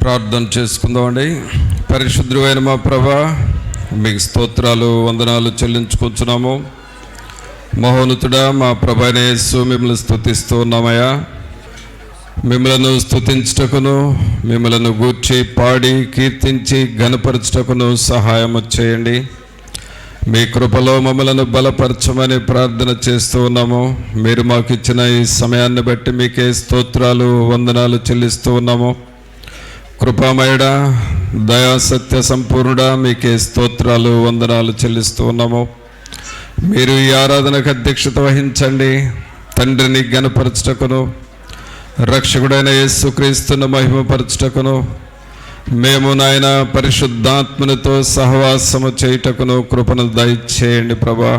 ప్రార్థన చేసుకుందామండి. పరిశుద్ధుడైన మా ప్రభా, మీకు స్తోత్రాలు వందనాలు చెల్లించుకుంటున్నాము. మహోన్నతుడా మా ప్రభైన యేసు, మిమ్మల్ని స్తుతిస్తూ ఉన్నామయ్యా. మిమ్మలను స్తుతించుటకును, మిమ్మలను గూర్చి పాడి కీర్తించి ఘనపరచుటకును సహాయం చేయండి. మీ కృపలో మమ్మలను బలపరచమని ప్రార్థన చేస్తూ ఉన్నాము. మీరు మాకు ఇచ్చిన ఈ సమయాన్ని బట్టి మీకే స్తోత్రాలు వందనాలు చెల్లిస్తూ ఉన్నాము. కృపామయుడా, దయా సత్య సంపూర్ణుడా, మీకే స్తోత్రాలు వందనాలు చెల్లిస్తూ ఉన్నాము. మీరు ఈ ఆరాధనకు అధ్యక్షత వహించండి. తండ్రిని ఘనపరచుటకును, రక్షకుడైన యేసుక్రీస్తును మహిమపరచుటకును, మేము నాయన పరిశుద్ధాత్మనితో సహవాసము చేయుటకును కృపను దయచేయండి ప్రభా.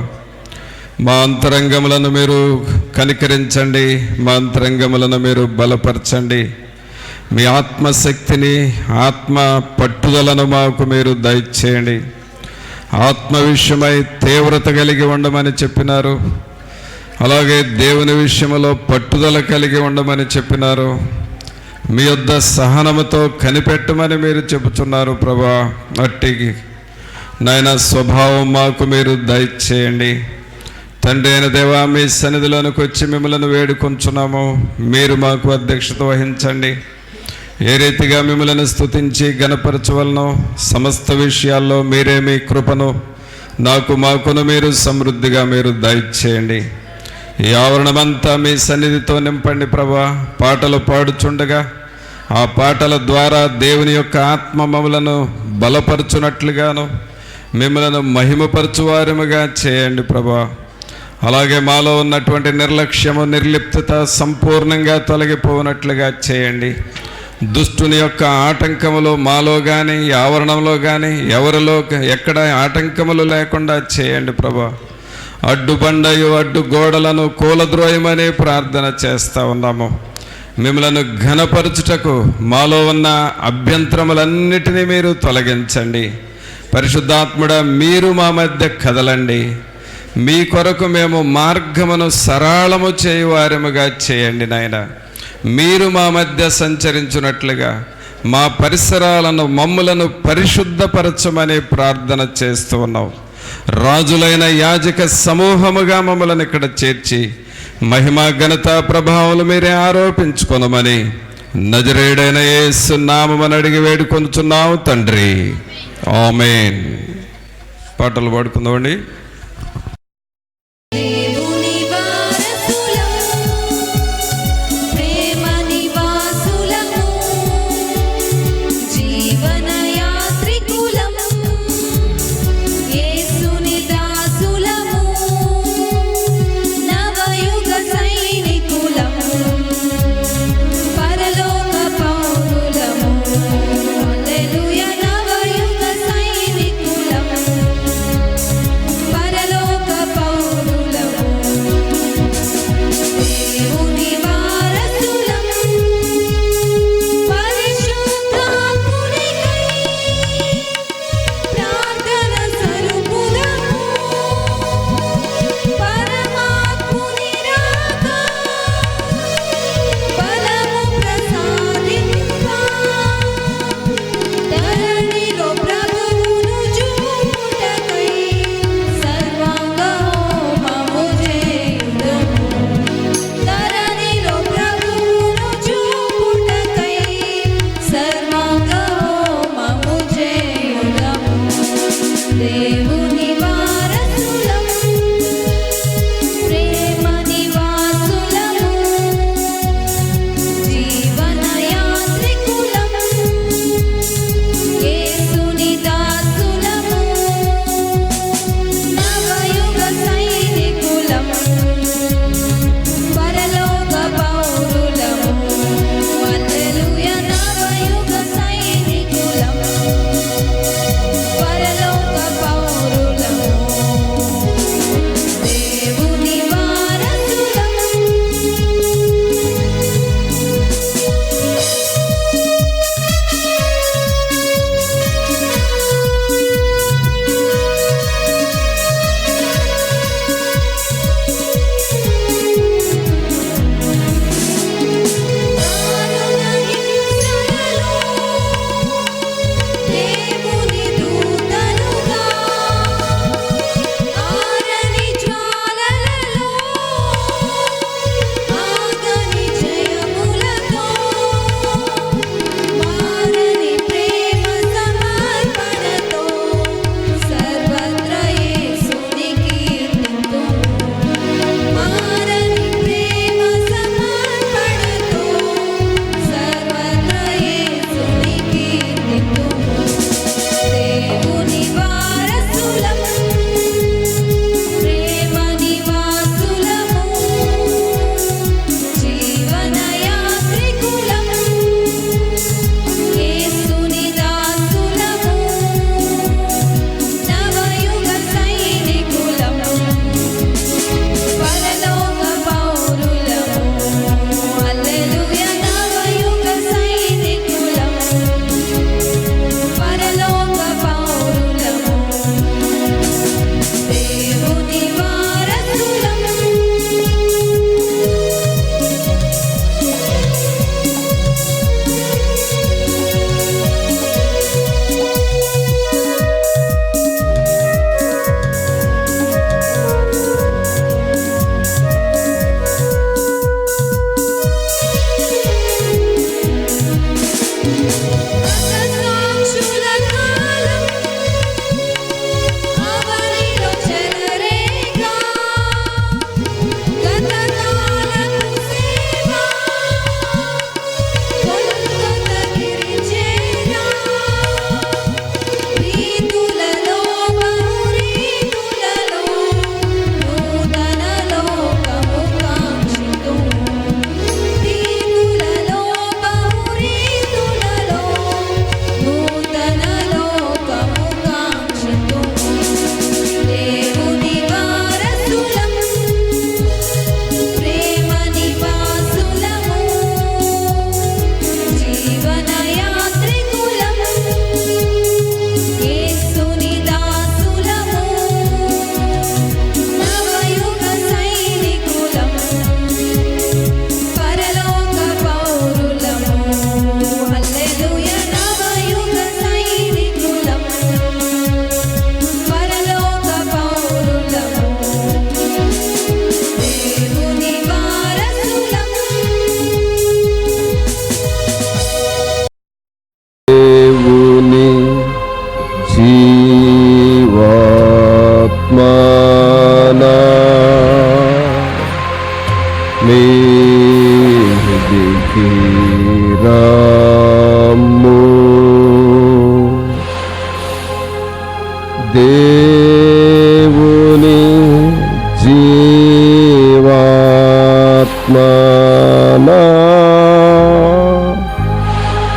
మా అంతరంగములను మీరు కనికరించండి, మా అంతరంగములను మీరు బలపరచండి. మీ ఆత్మశక్తిని, ఆత్మ పట్టుదలను మాకు మీరు దయచేయండి. ఆత్మ విషయమై తీవ్రత కలిగి ఉండమని చెప్పినారు, అలాగే దేవుని విషయంలో పట్టుదల కలిగి ఉండమని చెప్పినారు. మీ యొద్ద సహనముతో కనిపెట్టమని మీరు చెబుతున్నారు ప్రభా. అట్టి నాయన స్వభావం మాకు మీరు దయచేయండి. తండ్రి అయిన దేవా, మీ సన్నిధిలోనికి వచ్చి మిమ్మల్ని వేడుకొంచున్నాము. మీరు మాకు అధ్యక్షత వహించండి. ఏ రీతిగా మిమ్మల్ని స్తుతించి ఘనపరచవలనో సమస్త విషయాల్లో మీరే మీ కృపను మాకును మీరు సమృద్ధిగా మీరు దయచేయండి. ఈ ఆవరణమంతా మీ సన్నిధితో నింపండి ప్రభా. పాటలు పాడుచుండగా ఆ పాటల ద్వారా దేవుని యొక్క ఆత్మ మమ్మలను బలపరచునట్లుగాను, మిమ్మలను మహిమపరచువారముగా చేయండి ప్రభా. అలాగే మాలో ఉన్నటువంటి నిర్లక్ష్యము, నిర్లిప్తత సంపూర్ణంగా తొలగిపోనట్లుగా చేయండి. దుష్టుని యొక్క ఆటంకములు మాలో కానీ, ఆవరణంలో కానీ, ఎవరిలో ఎక్కడ ఆటంకములు లేకుండా చేయండి ప్రభా. అడ్డుబండయు అడ్డు గోడలను కూలద్రోయమని ప్రార్థన చేస్తూ ఉన్నాము. మిమ్మలను ఘనపరచుటకు మాలో ఉన్న అభ్యంతరములన్నిటినీ మీరు తొలగించండి. పరిశుద్ధాత్ముడా, మీరు మా మధ్య కదలండి. మీ కొరకు మేము మార్గమును సరళము చేయువారముగా చేయండి నాయన. మీరు మా మధ్య సంచరించున్నట్లుగా మా పరిసరాలను, మమ్ములను పరిశుద్ధపరచమని ప్రార్థన చేస్తూ ఉన్నాం. రాజులైన యాజక సమూహముగా మమ్మల్ని ఇక్కడ చేర్చి మహిమా ఘనత ప్రభావాలు మీరే ఆరోపించుకొనమని నజరేయుడైన యేసు నామమున అడిగి వేడుకొనుచున్నాము తండ్రి, ఆమేన్. పాటలు పాడుకుందామండి. పరలోక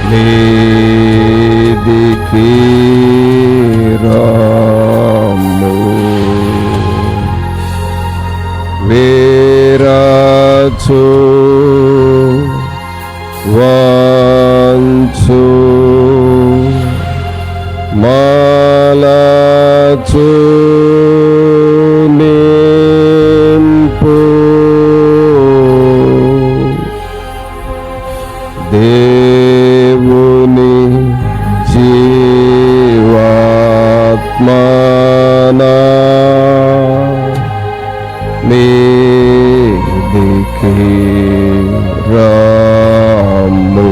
మీదికి రాము, వేరాచు వాంచు మాలాచు నింపు దేవుని జీవాత్మనా మీదికి రాము.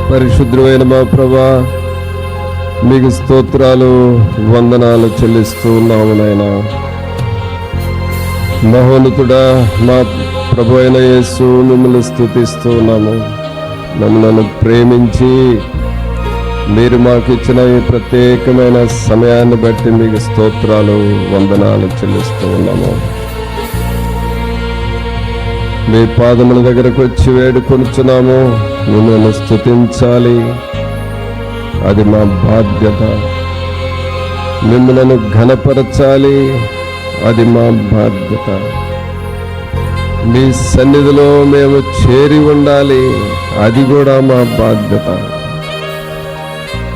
పరిశుద్ధమైన మా ప్రభువా, మీకు స్తోత్రాలు వందనాలు చెల్లిస్తూ ఉన్నాము నాయనా. మహోన్నతుడా, మా ప్రభు అయిన యేసు, మిమ్మల్ని స్తుతిస్తూ ఉన్నాము. మమ్మల్ని ప్రేమించి మీరు మాకు ఇచ్చిన ఈ ప్రత్యేకమైన సమయాన్ని బట్టి మీకు స్తోత్రాలు వందనాలు చెల్లిస్తూ ఉన్నాము. మీ పాదముల దగ్గరకు వచ్చి వేడుకొనుచున్నాము. మిమ్మల్ని స్తుతించాలి, అది మా బాధ్యత. మిమ్మల్ని ఘనపరచాలి, అది మా బాధ్యత. మీ సన్నిధిలో మేము చేరి ఉండాలి, అది కూడా మా బాధ్యత.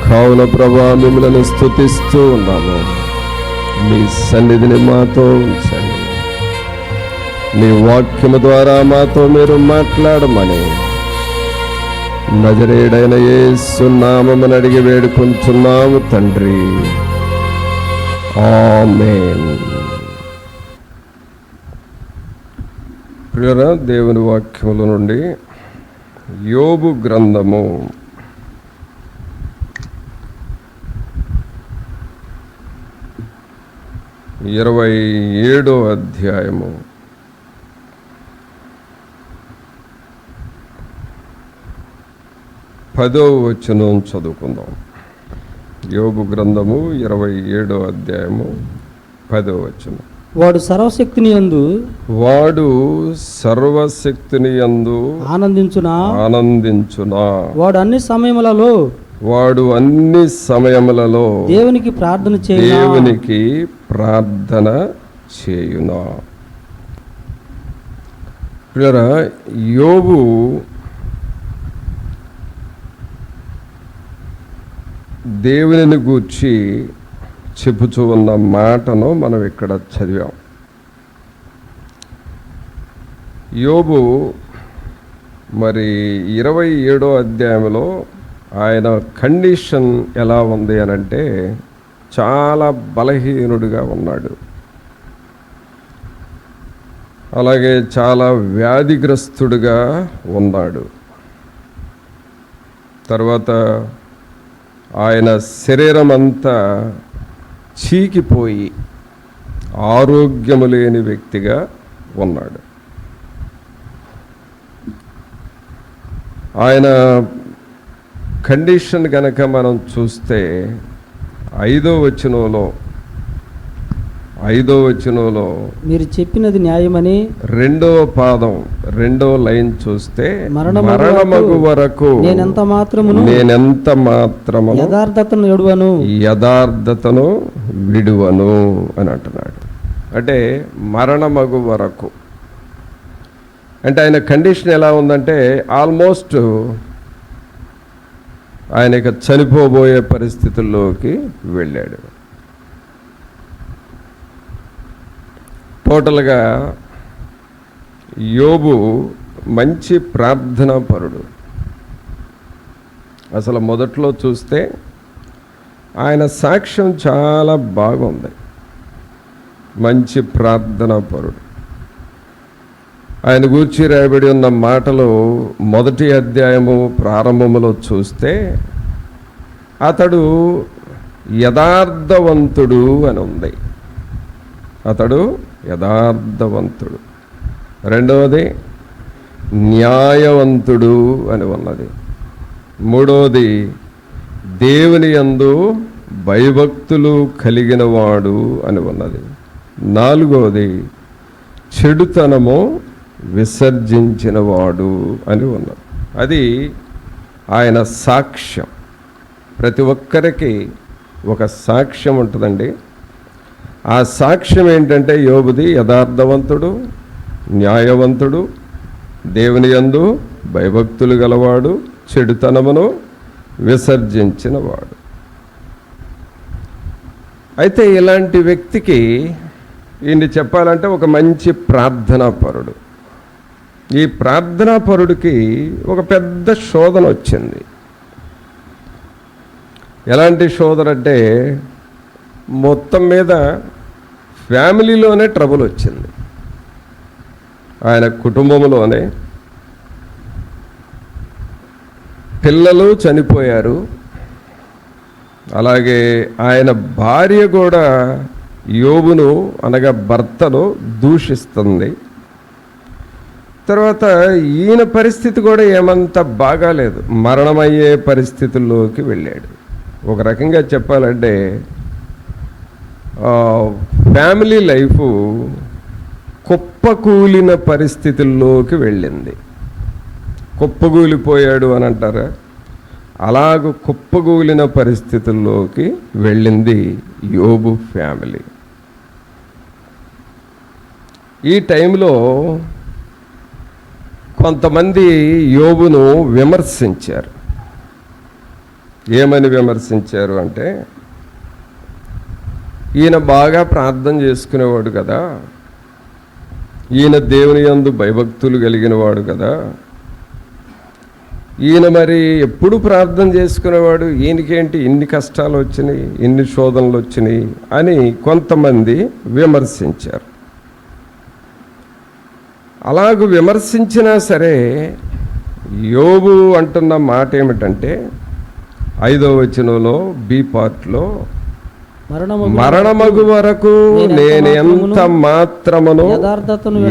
కావున ప్రభువా, మిమ్మల్ని స్తుతిస్తూ ఉన్నాము. మీ సన్నిధిని మాతో ఉంచండి. మీ వాక్యము ద్వారా మాతో మీరు మాట్లాడమని నజరేయుడైన యేసు నామమున అడిగి వేడుకొంచున్నాము తండ్రి, ఆమేన్. ప్రియరా, దేవుని వాక్యముల నుండి యోబు గ్రంథము 27వ అధ్యాయము 10వ వచనం చదువుకుందాం. యోబు గ్రంథము 27వ అధ్యాయము 10వ వచనం. వాడు సర్వశక్తిని యందు ఆనందించునా వాడు అన్ని సమయములలో దేవునికి ప్రార్థన చేయునా. ప్రియరా, యోబు దేవునిని గూర్చి చెప్పుచూ ఉన్న మాటను మనం ఇక్కడ చదివాం. యోబు మరి 27వ అధ్యాయంలో ఆయన కండిషన్ ఎలా ఉంది అనంటే, చాలా బలహీనుడిగా ఉన్నాడు, అలాగే చాలా వ్యాధిగ్రస్తుడిగా ఉన్నాడు. తర్వాత ఆయన శరీరం అంతా చీకిపోయి ఆరోగ్యము లేని వ్యక్తిగా ఉన్నాడు. ఆయన కండిషన్ గనక మనం చూస్తే 5వ వచనంలో మీరు చెప్పినది న్యాయమని 2వ పాదం 2వ లైన్ చూస్తే, మరణమగు వరకు నేనెంత మాత్రమును యథార్థతను విడువను అని అంటున్నాడు. అంటే మరణమగు వరకు అంటే ఆయన కండిషన్ ఎలా ఉందంటే, ఆల్మోస్ట్ ఆయన ఇక చనిపోబోయే పరిస్థితుల్లోకి వెళ్ళాడు. టోటల్గా యోబు మంచి ప్రార్థనా పరుడు. అసలు మొదట్లో చూస్తే ఆయన సాక్ష్యం చాలా బాగుంది. మంచి ప్రార్థనా పరుడు. ఆయన గూర్చి రాయబడి ఉన్న మాటలు 1వ అధ్యాయము ప్రారంభములో చూస్తే, అతడు యథార్థవంతుడు అని ఉంది. అతడు యథార్థవంతుడు. 2వది న్యాయవంతుడు అని ఉన్నది. 3వది దేవుని యందు భయభక్తులు కలిగినవాడు అని ఉన్నది. 4వది చెడుతనము విసర్జించినవాడు అని ఉన్నది. అది ఆయన సాక్ష్యం. ప్రతి ఒక్కరికి ఒక సాక్ష్యం ఉంటుందండి. ఆ సాక్ష్యం ఏంటంటే యోబుది యథార్థవంతుడు, న్యాయవంతుడు, దేవుని యందు భయభక్తులు గలవాడు, చెడుతనమును విసర్జించినవాడు. అయితే ఇలాంటి వ్యక్తికి ఈయన్ని చెప్పాలంటే ఒక మంచి ప్రార్థనాపరుడు. ఈ ప్రార్థనాపరుడికి ఒక పెద్ద శోధన వచ్చింది. ఎలాంటి శోధన అంటే మొత్తం మీద ఫ్యామిలీలోనే ట్రబుల్ వచ్చింది. ఆయన కుటుంబంలోనే పిల్లలు చనిపోయారు. అలాగే ఆయన భార్య కూడా యోబును అనగా భర్తను దూషిస్తుంది. తర్వాత ఈయన పరిస్థితి కూడా ఏమంత బాగాలేదు, మరణమయ్యే పరిస్థితుల్లోకి వెళ్ళాడు. ఒక రకంగా చెప్పాలంటే ఫ్యామిలీ లైఫ్ కుప్పకూలిన పరిస్థితుల్లోకి వెళ్ళింది. కుప్పకూలిపోయాడు అని అంటారా, అలాగ కుప్పకూలిన పరిస్థితుల్లోకి వెళ్ళింది యోబు ఫ్యామిలీ. ఈ టైంలో కొంతమంది యోబును విమర్శించారు. ఏమని విమర్శించారు అంటే, ఈయన బాగా ప్రార్థన చేసుకునేవాడు కదా, ఈయన దేవుని యందు భయభక్తులు కలిగినవాడు కదా, ఈయన మరి ఎప్పుడు ప్రార్థన చేసుకునేవాడు, ఈయనకేంటి ఇన్ని కష్టాలు వచ్చినాయి, ఇన్ని శోధనలు వచ్చినాయి అని కొంతమంది విమర్శించారు. అలాగ విమర్శించినా సరే యోబు అంటున్న మాట ఏమిటంటే 5వ వచనంలో బి పార్ట్లో, మరణమగు వరకు నేను ఎంత మాత్రమును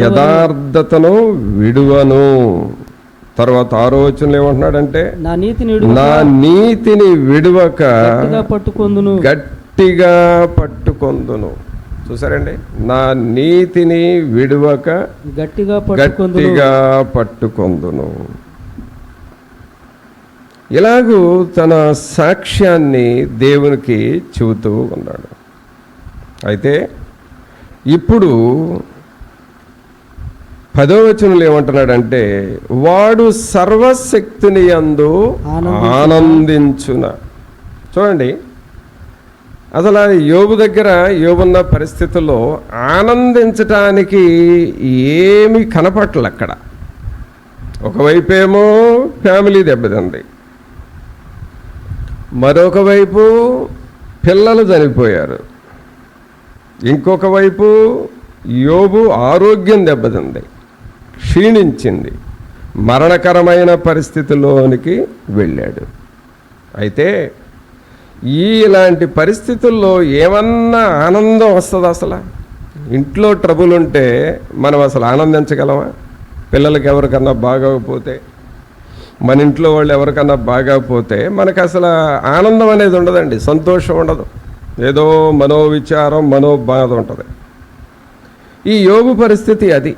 యథార్థతను విడువను. తర్వాత 6వ వచనంలో ఏమంటున్నాడంటే, నా నీతిని విడువక గట్టిగా పట్టుకొందును. చూసారండి, నా నీతిని విడువక గట్టిగా పట్టుకొందును. ఇలాగూ తన సాక్ష్యాన్ని దేవునికి చెబుతూ ఉన్నాడు. అయితే ఇప్పుడు 10వ వచనంలో ఏమంటున్నాడంటే, వాడు సర్వశక్తిని యందు ఆనందించున. చూడండి, అసలు యోబు దగ్గర యోబున్న పరిస్థితుల్లో ఆనందించటానికి ఏమీ కనపట్ల. అక్కడ ఒకవైపేమో ఫ్యామిలీ దెబ్బతింది, మరొక వైపు పిల్లలు చనిపోయారు, ఇంకొక వైపు యోబు ఆరోగ్యం దెబ్బతింది, క్షీణించింది, మరణకరమైన పరిస్థితుల్లోనికి వెళ్ళాడు. అయితే ఇలాంటి పరిస్థితుల్లో ఏమన్నా ఆనందం వస్తుంది? అసలు ఇంట్లో ట్రబుల్ ఉంటే మనం అసలు ఆనందించగలమా? పిల్లలకి ఎవరికన్నా బాగోకపోతే, మన ఇంట్లో వాళ్ళు ఎవరికన్నా బాగోకపోతే మనకు అసలు ఆనందం అనేది ఉండదండి, సంతోషం ఉండదు, ఏదో మనోవిచారం మనోబాధ ఉంటుంది. ఈ యోబు పరిస్థితి అది.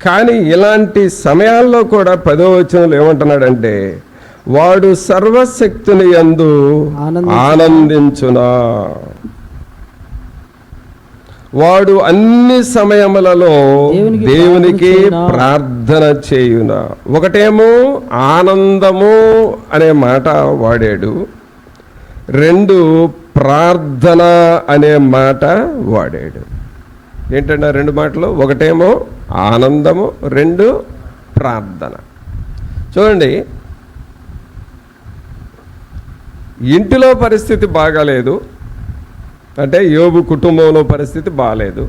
కానీ ఇలాంటి సమయాల్లో కూడా 10వ వచనంలో ఏమంటున్నాడంటే, వాడు సర్వశక్తిని యందు ఆనందించునా. వాడు అన్ని సమయములలో దేవునికి ప్రార్థన చేయున. ఒకటేమో ఆనందము అనే మాట వాడాడు, 2 ప్రార్థన అనే మాట వాడాడు. ఏంటంటే 2 మాటలు, ఒకటేమో ఆనందము, 2 ప్రార్థన. చూడండి, ఇంటిలో పరిస్థితి బాగాలేదు అంటే యోబు కుటుంబంలో పరిస్థితి బాగాలేదు.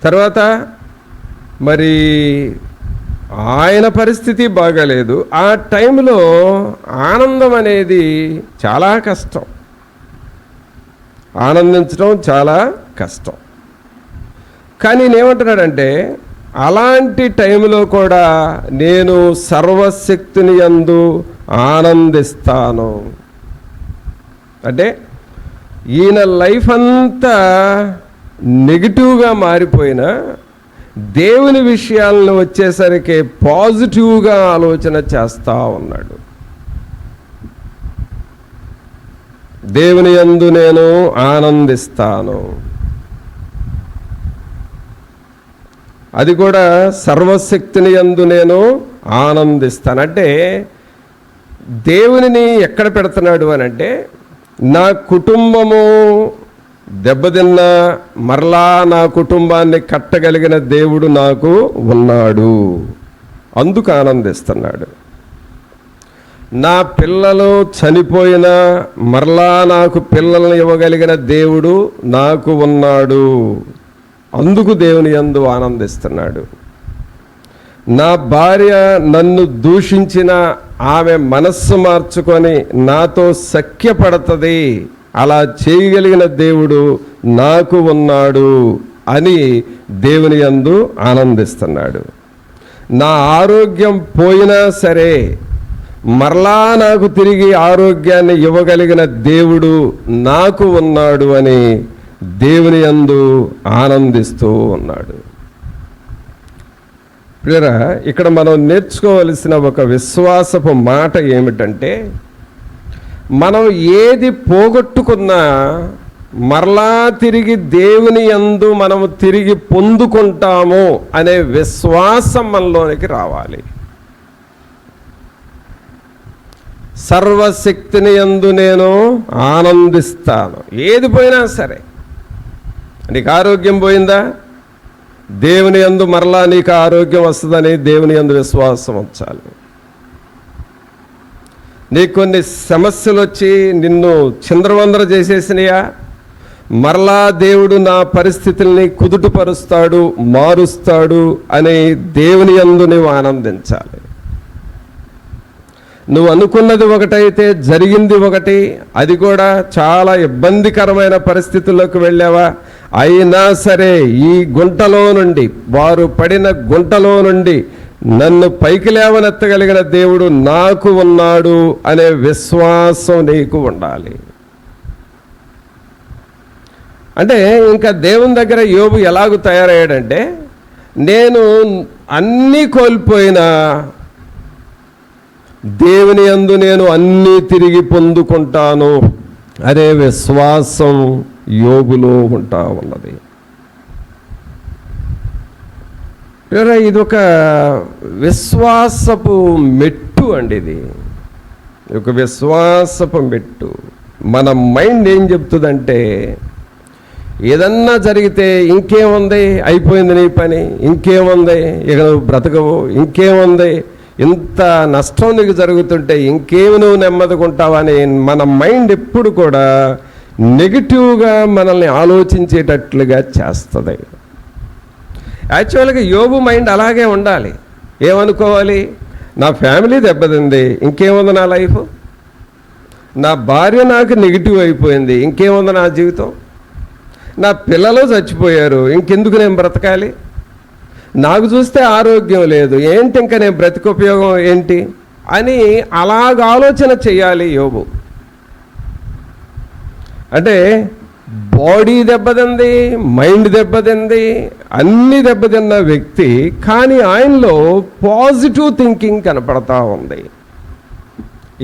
తర్వాత మరి ఆయన పరిస్థితి బాగాలేదు. ఆ టైంలో ఆనందం అనేది చాలా కష్టం, ఆనందించడం చాలా కష్టం. కానీ నేనేమంటున్నాడంటే, అలాంటి టైంలో కూడా నేను సర్వశక్తిని యందు ఆనందిస్తాను. అంటే ఈయన లైఫ్ అంతా నెగిటివ్గా మారిపోయినా దేవుని విషయాలను వచ్చేసరికి పాజిటివ్గా ఆలోచన చేస్తూ ఉన్నాడు. దేవుని యందు నేను ఆనందిస్తాను, అది కూడా సర్వశక్తిని యందు నేను ఆనందిస్తాను. అంటే దేవునిని ఎక్కడ పెడుతున్నాడు అని అంటే, నా కుటుంబము దెబ్బతిన్నా మరలా నా కుటుంబాన్ని కట్టగలిగిన దేవుడు నాకు ఉన్నాడు, అందుకు ఆనందిస్తున్నాడు. నా పిల్లలు చనిపోయినా మరలా నాకు పిల్లల్ని ఇవ్వగలిగిన దేవుడు నాకు ఉన్నాడు, అందుకు దేవుని యందు ఆనందిస్తున్నాడు. నా భార్య నన్ను దూషించిన ఆమె మనస్సు మార్చుకొని నాతో సఖ్యపడుతుంది, అలా చేయగలిగిన దేవుడు నాకు ఉన్నాడు అని దేవుని యందు ఆనందిస్తున్నాడు. నా ఆరోగ్యం పోయినా సరే మరలా నాకు తిరిగి ఆరోగ్యాన్ని ఇవ్వగలిగిన దేవుడు నాకు ఉన్నాడు అని దేవుని యందు ఆనందిస్తూ ఉన్నాడు. ప్రియరా, ఇక్కడ మనం నేర్చుకోవలసిన ఒక విశ్వాసపు మాట ఏమిటంటే, మనం ఏది పోగొట్టుకున్నా మరలా తిరిగి దేవుని యందు మనము తిరిగి పొందుకుంటాము అనే విశ్వాసం మనలోనికి రావాలి. సర్వశక్తిని యందు నేను ఆనందిస్తాను. ఏది పోయినా సరే, నీకు ఆరోగ్యం పోయిందా, దేవుని యందు మరలా నీకు ఆరోగ్యం వస్తుందని దేవుని యందు విశ్వాసం ఉంచాలి. నీకు కొన్ని సమస్యలు వచ్చి నిన్ను చిందరవందర చేసేసినాయా, మరలా దేవుడు నా పరిస్థితుల్ని కుదుటపరుస్తాడు, మారుస్తాడు అని దేవుని యందు నువ్వు ఆనందించాలి. నువ్వు అనుకున్నది ఒకటైతే జరిగింది ఒకటి, అది కూడా చాలా ఇబ్బందికరమైన పరిస్థితుల్లోకి వెళ్ళావా, అయినా సరే ఈ గుంటలో నుండి, వారు పడిన గుంటలో నుండి నన్ను పైకి లేవనెత్తగలిగిన దేవుడు నాకు ఉన్నాడు అనే విశ్వాసం నీకు ఉండాలి. అంటే ఇంకా దేవుని దగ్గర యోబు ఎలాగూ తయారయ్యాడంటే, నేను అన్నీ కోల్పోయినా దేవుని యందు నేను అన్నీ తిరిగి పొందుకుంటాను అనే విశ్వాసం యోబులో ఉంటా ఉన్నది. ఇది ఒక విశ్వాసపు మెట్టు అండి, ఇది ఒక విశ్వాసపు మెట్టు. మన మైండ్ ఏం చెప్తుందంటే, ఏదన్నా జరిగితే ఇంకేముంది, అయిపోయింది నీ పని, ఇంకేముంది, ఇక నువ్వు బ్రతకవు, ఇంకేముంది, ఇంత నష్టం నీకు జరుగుతుంటే ఇంకేమి నువ్వు నెమ్మదికుంటావని మన మైండ్ ఎప్పుడు కూడా నెగిటివ్గా మనల్ని ఆలోచించేటట్లుగా చేస్తుంది. యాక్చువల్గా యోబు మైండ్ అలాగే ఉండాలి. ఏమనుకోవాలి, నా ఫ్యామిలీ దెబ్బతింది, ఇంకేముంది నా లైఫ్, నా భార్య నాకు నెగిటివ్ అయిపోయింది, ఇంకేముంది నా జీవితం, నా పిల్లలు చచ్చిపోయారు, ఇంకెందుకు నేను బ్రతకాలి, నాకు చూస్తే ఆరోగ్యం లేదు, ఏంటి ఇంకా నేను బ్రతికోపయోగం ఏంటి అని అలాగ ఆలోచన చేయాలి యోబు. అంటే బాడీ దెబ్బతింది, మైండ్ దెబ్బతింది, అన్ని దెబ్బతిన్న వ్యక్తి, కానీ ఆయనలో పాజిటివ్ థింకింగ్ కనపడతా ఉంది.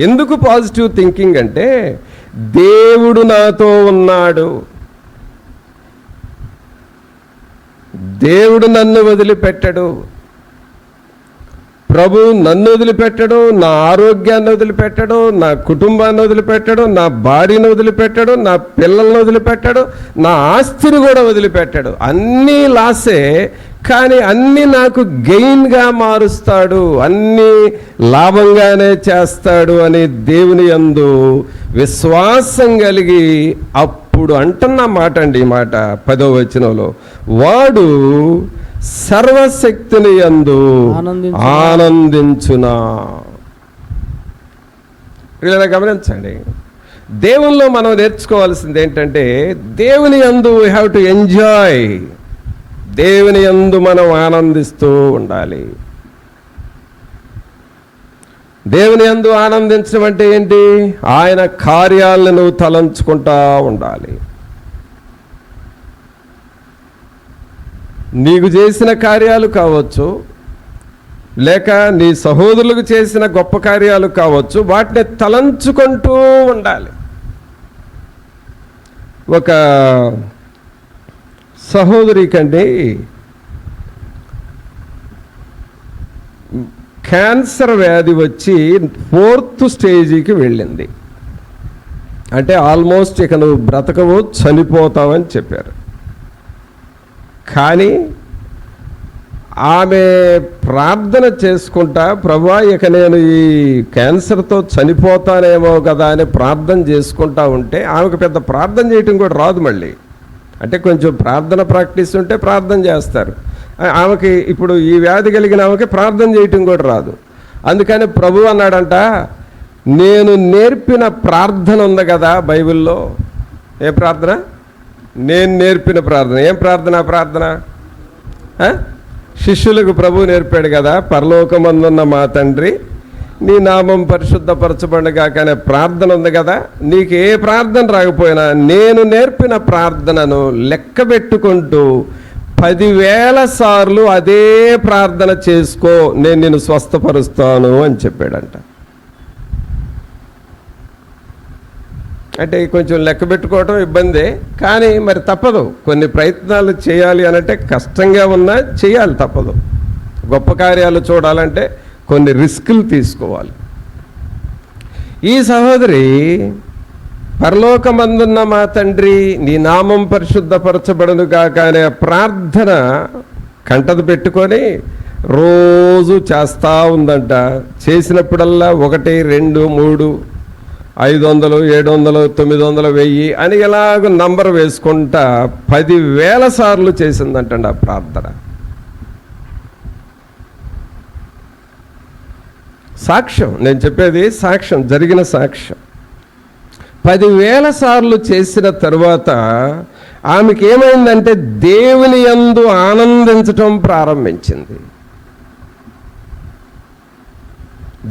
ఎందుకు పాజిటివ్ థింకింగ్ అంటే, దేవుడు నాతో ఉన్నాడు, దేవుడు నన్ను వదిలిపెట్టడు, ప్రభు నన్ను వదిలిపెట్టడు, నా ఆరోగ్యాన్ని వదిలిపెట్టడు, నా కుటుంబాన్ని వదిలిపెట్టడు, నా భార్యను వదిలిపెట్టడు, నా పిల్లల్ని వదిలిపెట్టడు, నా ఆస్తిని కూడా వదిలిపెట్టడు. అన్నీ లాసే, కానీ అన్నీ నాకు గెయిన్గా మారుస్తాడు, అన్నీ లాభంగానే చేస్తాడు అని దేవుని యందు విశ్వాసం కలిగి అప్పుడు అంటున్న మాట అండి, ఈ మాట 10వ వచనంలో, వాడు సర్వశక్తిని యందు ఆనందించునా. ఇలా గమనించండి, దేవునిలో మనం నేర్చుకోవాల్సింది ఏంటంటే, దేవుని యందు వీ హ్యావ్ టు ఎంజాయ్, దేవుని యందు మనం ఆనందిస్తూ ఉండాలి. దేవుని యందు ఆనందించడం అంటే ఏంటి, ఆయన కార్యాలను నువ్వు తలంచుకుంటా ఉండాలి. నీకు చేసిన కార్యాలు కావచ్చు, లేక నీ సహోదరులకు చేసిన గొప్ప కార్యాలు కావచ్చు, వాటిని తలంచుకుంటూ ఉండాలి. ఒక సహోదరికండి క్యాన్సర్ వ్యాధి వచ్చి 4th స్టేజీకి వెళ్ళింది. అంటే ఆల్మోస్ట్ ఇక నువ్వు బ్రతకవు, చనిపోతావని చెప్పారు. కానీ ఆమె ప్రార్థన చేసుకుంటా, ప్రభువా ఇక నేను ఈ క్యాన్సర్తో చనిపోతానేమో కదా అని ప్రార్థన చేసుకుంటా ఉంటే, ఆమెకు పెద్ద ప్రార్థన చేయటం కూడా రాదు. మళ్ళీ అంటే కొంచెం ప్రార్థన ప్రాక్టీస్ ఉంటే ప్రార్థన చేస్తారు. ఆమెకి ఇప్పుడు ఈ వ్యాధి కలిగిన ఆమెకి ప్రార్థన చేయటం కూడా రాదు. అందుకని ప్రభు అన్నాడంట, నేను నేర్పిన ప్రార్థన ఉంది కదా బైబిల్లో. ఏ ప్రార్థన? నేను నేర్పిన ప్రార్థన. ఏం ప్రార్థన? శిష్యులకు ప్రభు నేర్పాడు కదా, పరలోకమందున్న మా తండ్రి నీ నామం పరిశుద్ధపరచబడగాక అనే ప్రార్థన ఉంది కదా. నీకు ఏ ప్రార్థన రాకపోయినా నేను నేర్పిన ప్రార్థనను లెక్క పెట్టుకుంటూ 10,000 సార్లు అదే ప్రార్థన చేసుకో, నేను నిన్ను స్వస్థపరుస్తాను అని చెప్పాడంట. అంటే కొంచెం లెక్క పెట్టుకోవటం ఇబ్బందే, కానీ మరి తప్పదు. కొన్ని ప్రయత్నాలు చేయాలి అనంటే కష్టంగా ఉన్నా చేయాలి, తప్పదు. గొప్ప కార్యాలు చూడాలంటే కొన్ని రిస్కులు తీసుకోవాలి. ఈ సహోదరి పరలోకమందున్న మా తండ్రి నీ నామం పరిశుద్ధపరచబడును గాక అనే ప్రార్థన కంటది పెట్టుకొని రోజు చేస్తూ ఉందంట. చేసినప్పుడల్లా 1, 2, 3, 500, 700, 900, 1000 అని ఎలాగ నంబర్ వేసుకుంటా 10,000 సార్లు చేసిందంటండి ఆ ప్రార్థన. సాక్ష్యం, నేను చెప్పేది సాక్ష్యం, జరిగిన సాక్ష్యం. 10,000 సార్లు చేసిన తరువాత ఆమెకి ఏమైందంటే దేవుని యందు ఆనందించటం ప్రారంభించింది.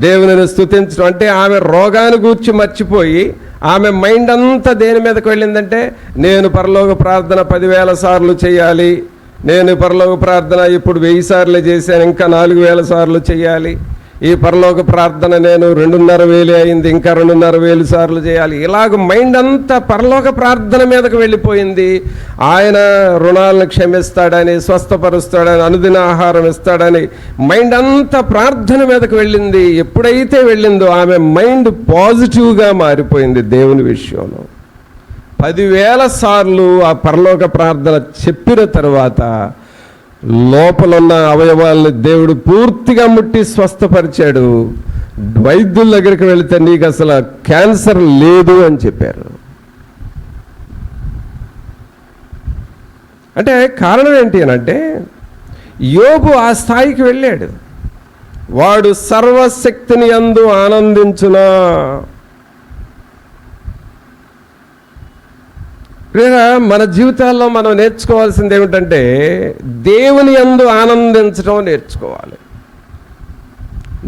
దేవునిని స్తుతించడం అంటే ఆమె రోగాన్ని గూర్చి మర్చిపోయి ఆమె మైండ్ అంతా దేని మీదకి వెళ్ళిందంటే, నేను పరలోక ప్రార్థన 10,000 సార్లు చేయాలి, నేను పరలోక ప్రార్థన ఇప్పుడు 1000 సార్లు చేశాను, ఇంకా 4,000 సార్లు చేయాలి, ఈ పరలోక ప్రార్థన నేను 2,500 అయింది, ఇంకా 2,500 సార్లు చేయాలి. ఇలాగ మైండ్ అంతా పరలోక ప్రార్థన మీదకు వెళ్ళిపోయింది. ఆయన రుణాలను క్షమిస్తాడని, స్వస్థపరుస్తాడని, అనుదిన ఆహారం ఇస్తాడని మైండ్ అంతా ప్రార్థన మీదకు వెళ్ళింది. ఎప్పుడైతే వెళ్ళిందో ఆమె మైండ్ పాజిటివ్గా మారిపోయింది దేవుని విషయంలో. 10,000 సార్లు ఆ పరలోక ప్రార్థన చెప్పిన తర్వాత లోపలున్న అవయవాలను దేవుడు పూర్తిగా ముట్టి స్వస్థపరిచాడు. వైద్యుల దగ్గరికి వెళితే నీకు అసలు క్యాన్సర్ లేదు అని చెప్పారు. అంటే కారణం ఏంటి అనంటే, యోబు ఆ స్థాయికి వెళ్ళాడు. వాడు సర్వశక్తిని యందు ఆనందించునా. మన జీవితాల్లో మనం నేర్చుకోవాల్సింది ఏమిటంటే, దేవుని యందు ఆనందించడం నేర్చుకోవాలి.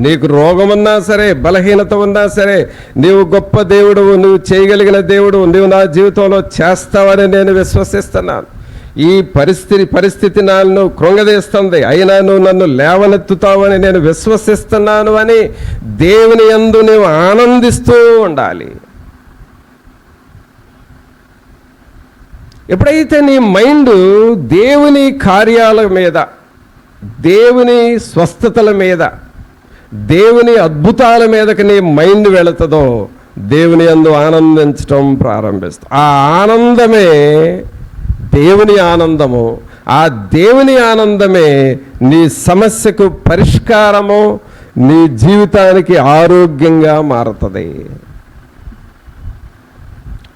నీకు రోగం ఉన్నా సరే, బలహీనత ఉన్నా సరే, నీవు గొప్ప దేవుడు, నువ్వు చేయగలిగిన దేవుడు, నువ్వు నా జీవితంలో చేస్తావని నేను విశ్వసిస్తున్నాను. ఈ పరిస్థితి నన్ను కృంగదీస్తుంది, అయినా నువ్వు నన్ను లేవనెత్తుతావని నేను విశ్వసిస్తున్నాను అని దేవుని యందు నువ్వు ఆనందిస్తూ ఉండాలి. ఎప్పుడైతే నీ మైండ్ దేవుని కార్యాల మీద, దేవుని స్వస్థతల మీద, దేవుని అద్భుతాల మీదకి నీ మైండ్ వెళుతుందో దేవుని యందు ఆనందించటం ప్రారంభిస్తాం. ఆ ఆనందమే దేవుని ఆనందము. ఆ దేవుని ఆనందమే నీ సమస్యకు పరిష్కారము, నీ జీవితానికి ఆరోగ్యంగా మారుతుంది.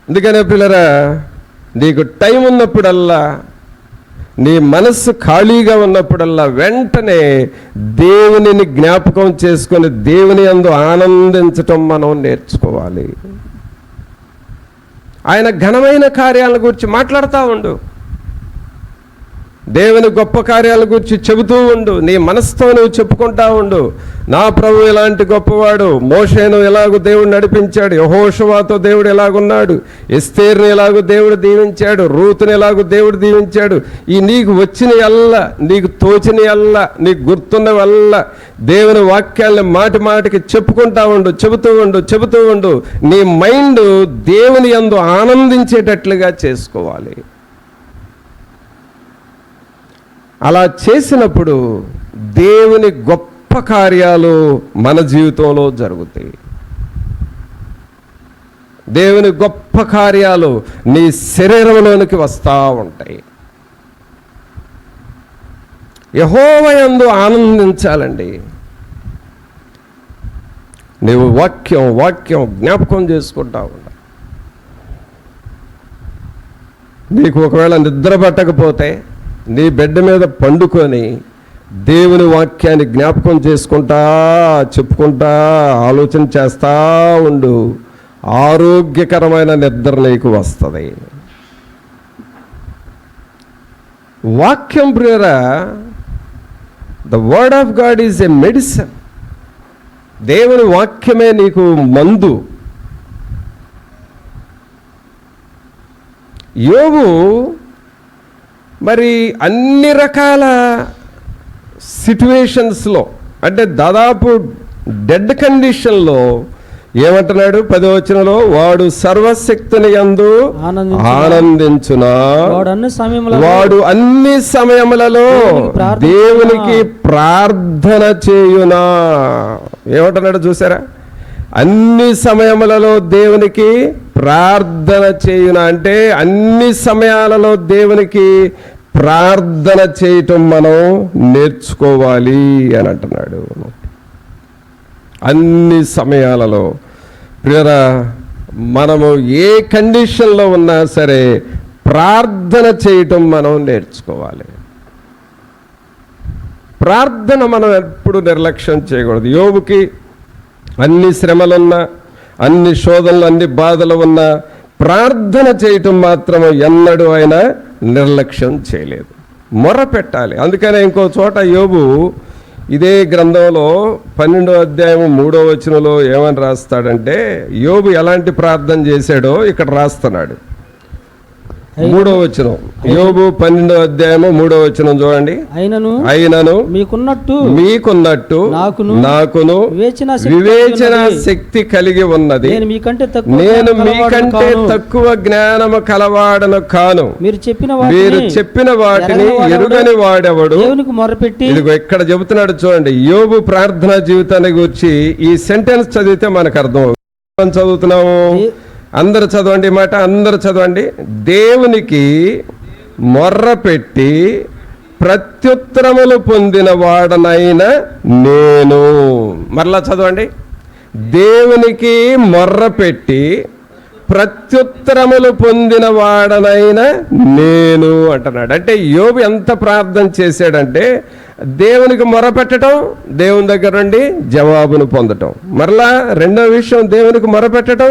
అందుకనే పిల్లరా, నీకు టైం ఉన్నప్పుడల్లా, నీ మనస్సు ఖాళీగా ఉన్నప్పుడల్లా వెంటనే దేవునిని జ్ఞాపకం చేసుకొని దేవుని యందు ఆనందించటం మనం నేర్చుకోవాలి. ఆయన ఘనమైన కార్యాల గురించి మాట్లాడుతూ ఉండు. దేవుని గొప్ప కార్యాల గురించి చెబుతూ ఉండు, నీ మనసుతో నువ్వు చెప్పుకుంటా ఉండు. నా ప్రభు ఇలాంటి గొప్పవాడు, మోషేను ఎలాగూ దేవుడు నడిపించాడు, యెహోషువతో దేవుడు ఎలాగున్నాడు, ఎస్తేర్ని ఎలాగూ దేవుడు దీవించాడు, రూతుని ఎలాగూ దేవుడు దీవించాడు. ఈ నీకు వచ్చిన ఎల్ల, నీకు తోచిన ఎల్ల, నీకు గుర్తున్న వల్ల దేవుని వాక్యాలను మాటి మాటికి చెప్పుకుంటా ఉండు, చెబుతూ ఉండు. నీ మైండ్ దేవుని యందు ఆనందించేటట్లుగా చేసుకోవాలి. అలా చేసినప్పుడు దేవుని గొప్ప కార్యాలు మన జీవితంలో జరుగుతాయి. దేవుని గొప్ప కార్యాలు నీ శరీరంలోనికి వస్తూ ఉంటాయి. యెహోవా యందు ఆనందించాలండి. నీవు వాక్యం జ్ఞాపకం చేసుకుంటా ఉండాలి. నీకు ఒకవేళ నిద్ర పట్టకపోతే నీ బెడ్ మీద పండుకొని దేవుని వాక్యాన్ని జ్ఞాపకం చేసుకుంటా, చెప్పుకుంటా, ఆలోచన చేస్తా ఉండు. ఆరోగ్యకరమైన నిద్ర నీకు వస్తుంది. వాక్యం ప్రియరా, the word of God is a medicine. దేవుని వాక్యమే నీకు మందు. యోబు మరి అన్ని రకాల సిట్యువేషన్స్లో, అంటే దాదాపు డెడ్ కండిషన్లో ఏమంటున్నాడు 10వ వచనంలో, వాడు సర్వశక్తుని యందు ఆనందించునా, వాడు అన్ని సమయములలో దేవునికి ప్రార్థన చేయునా. ఏమంటున్నాడు చూసారా? అన్ని సమయములలో దేవునికి ప్రార్థన చేయునా అంటే అన్ని సమయాలలో దేవునికి ప్రార్థన చేయటం మనం నేర్చుకోవాలి అని అంటున్నాడు. అన్ని సమయాలలో ప్రియరా, మనము ఏ కండిషన్లో ఉన్నా సరే ప్రార్థన చేయటం మనం నేర్చుకోవాలి. ప్రార్థన మనం ఎప్పుడు నిర్లక్ష్యం చేయకూడదు. యోబుకి అన్ని శ్రమలున్నా, అన్ని శోధనలు, అన్ని బాధలు ఉన్నా ప్రార్థన చేయటం మాత్రం ఎన్నడూ ఆయన నిర్లక్ష్యం చేయలేదు. మొర పెట్టాలి. అందుకనే ఇంకో చోట యోబు ఇదే గ్రంథంలో 12వ అధ్యాయం 3వ వచనంలో ఏమని రాస్తాడంటే, యోబు ఎలాంటి ప్రార్థన చేశాడో ఇక్కడ రాస్తున్నాడు. 3వ వచనం, యోబు 12వ అధ్యాయము 3వ వచనం చూడండి. అయినను మీకున్నట్టు నాకును వివేచన శక్తి కలిగి ఉన్నది. నేను మీకంటే తక్కువ జ్ఞానము కలవాడను కాను. మీరు చెప్పిన వాటిని ఎరుగని వాడెవడు. ఇదిగో ఇక్కడ చెబుతున్నాడు చూడండి. యోబు ప్రార్థనా జీవితాన్ని గురించి ఈ సెంటెన్స్ చదివితే మనకు అర్థం. చదువుతున్నాము, అందరు చదవండి మాట, అందరు చదవండి. దేవునికి మొర్ర పెట్టి ప్రత్యుత్తరములు పొందిన వాడనైనా నేను. మరలా చదవండి. దేవునికి మొర్ర పెట్టి ప్రత్యుత్తరములు పొందిన వాడనైనా నేను అంటున్నాడు. అంటే యోబు ఎంత ప్రార్థన చేశాడంటే, దేవునికి మొరపెట్టడం, దేవుని దగ్గర నుండి జవాబును పొందటం. మరలా రెండవ విషయం, దేవునికి మొరపెట్టడం,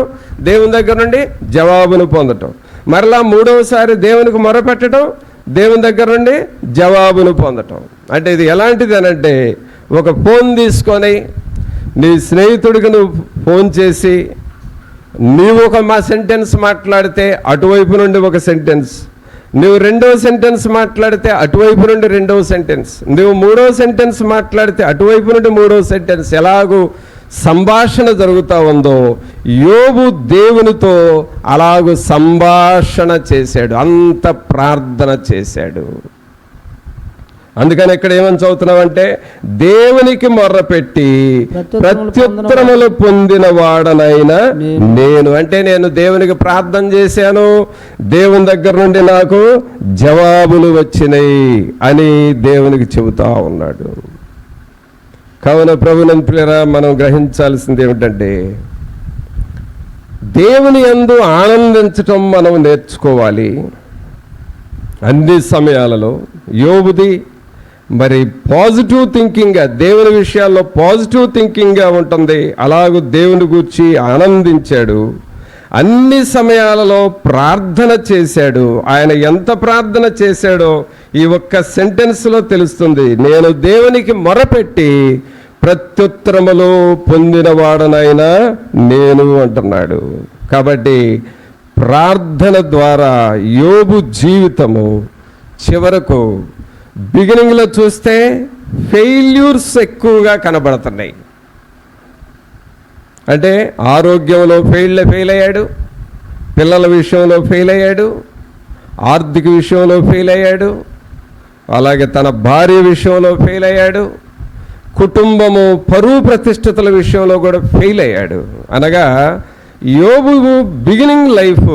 దేవుని దగ్గర నుండి జవాబును పొందటం. మరలా మూడవసారి దేవునికి మొరపెట్టడం, దేవుని దగ్గర నుండి జవాబును పొందటం. అంటే ఇది ఎలాంటిది అనంటే, ఒక ఫోన్ తీసుకొని నీ స్నేహితుడికి నువ్వు ఫోన్ చేసి నీవు ఒక సెంటెన్స్ మాట్లాడితే అటువైపు నుండి ఒక సెంటెన్స్, నువ్వు రెండవ సెంటెన్స్ మాట్లాడితే అటువైపు నుండి రెండవ సెంటెన్స్, నువ్వు మూడవ సెంటెన్స్ మాట్లాడితే అటువైపు నుండి మూడవ సెంటెన్స్, ఎలాగూ సంభాషణ జరుగుతూ ఉందో యోబు దేవునితో అలాగూ సంభాషణ చేశాడు, అంత ప్రార్థన చేశాడు. అందుకని ఇక్కడ ఏమని చదువుతున్నామంటే, దేవునికి మొర్రపెట్టి ప్రత్యుత్తరములు పొందిన వాడనైనా నేను. అంటే నేను దేవునికి ప్రార్థన చేశాను, దేవుని దగ్గర నుండి నాకు జవాబులు వచ్చినాయి అని దేవునికి చెబుతా ఉన్నాడు. కావున ప్రభువుని ప్రియరా, మనం గ్రహించాల్సింది ఏమిటంటే, దేవుని యందు ఆనందించటం మనం నేర్చుకోవాలి అన్ని సమయాలలో. యోబుది మరి పాజిటివ్ థింకింగ్గా, దేవుని విషయాల్లో పాజిటివ్ థింకింగ్గా ఉంటుంది. అలాగూ దేవుని గూర్చి ఆనందించాడు. అన్ని సమయాలలో ప్రార్థన చేశాడు. ఆయన ఎంత ప్రార్థన చేశాడో ఈ ఒక్క సెంటెన్స్లో తెలుస్తుంది. నేను దేవునికి మొరపెట్టి ప్రత్యుత్తరములు పొందినవాడనైనా నేను అంటున్నాడు. కాబట్టి ప్రార్థన ద్వారా యోబు జీవితము చివరకు బిగినింగ్లో చూస్తే ఫెయిల్యూర్స్ ఎక్కువగా కనబడుతున్నాయి. అంటే ఆరోగ్యంలో ఫెయిల్ అయ్యాడు, పిల్లల విషయంలో ఫెయిల్ అయ్యాడు, ఆర్థిక విషయంలో ఫెయిల్ అయ్యాడు, అలాగే తన భార్య విషయంలో ఫెయిల్ అయ్యాడు, కుటుంబము పరువు ప్రతిష్ఠితుల విషయంలో కూడా ఫెయిల్ అయ్యాడు. అనగా యోబు బిగినింగ్ లైఫ్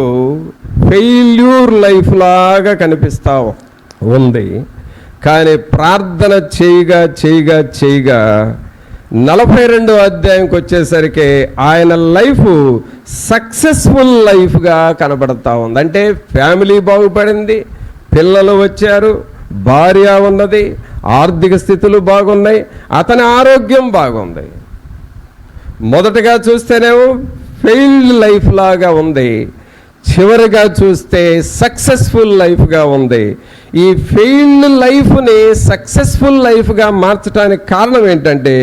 ఫెయిల్యూర్ లైఫ్ లాగా కనిపిస్తా ఉంది. కానీ ప్రార్థన చేయగా 42వ అధ్యాయంకి వచ్చేసరికి ఆయన లైఫ్ సక్సెస్ఫుల్ లైఫ్గా కనబడతా ఉంది. అంటే ఫ్యామిలీ బాగుపడింది, పిల్లలు వచ్చారు, భార్య ఉన్నది, ఆర్థిక స్థితులు బాగున్నాయి, అతని ఆరోగ్యం బాగుంది. మొదటగా చూస్తేనేమో ఫెయిల్డ్ లైఫ్ లాగా ఉంది, చివరిగా చూస్తే సక్సెస్ఫుల్ లైఫ్గా ఉంది. ఈ ఫెయిల్డ్ లైఫ్ని సక్సెస్ఫుల్ లైఫ్గా మార్చడానికి కారణం ఏంటంటే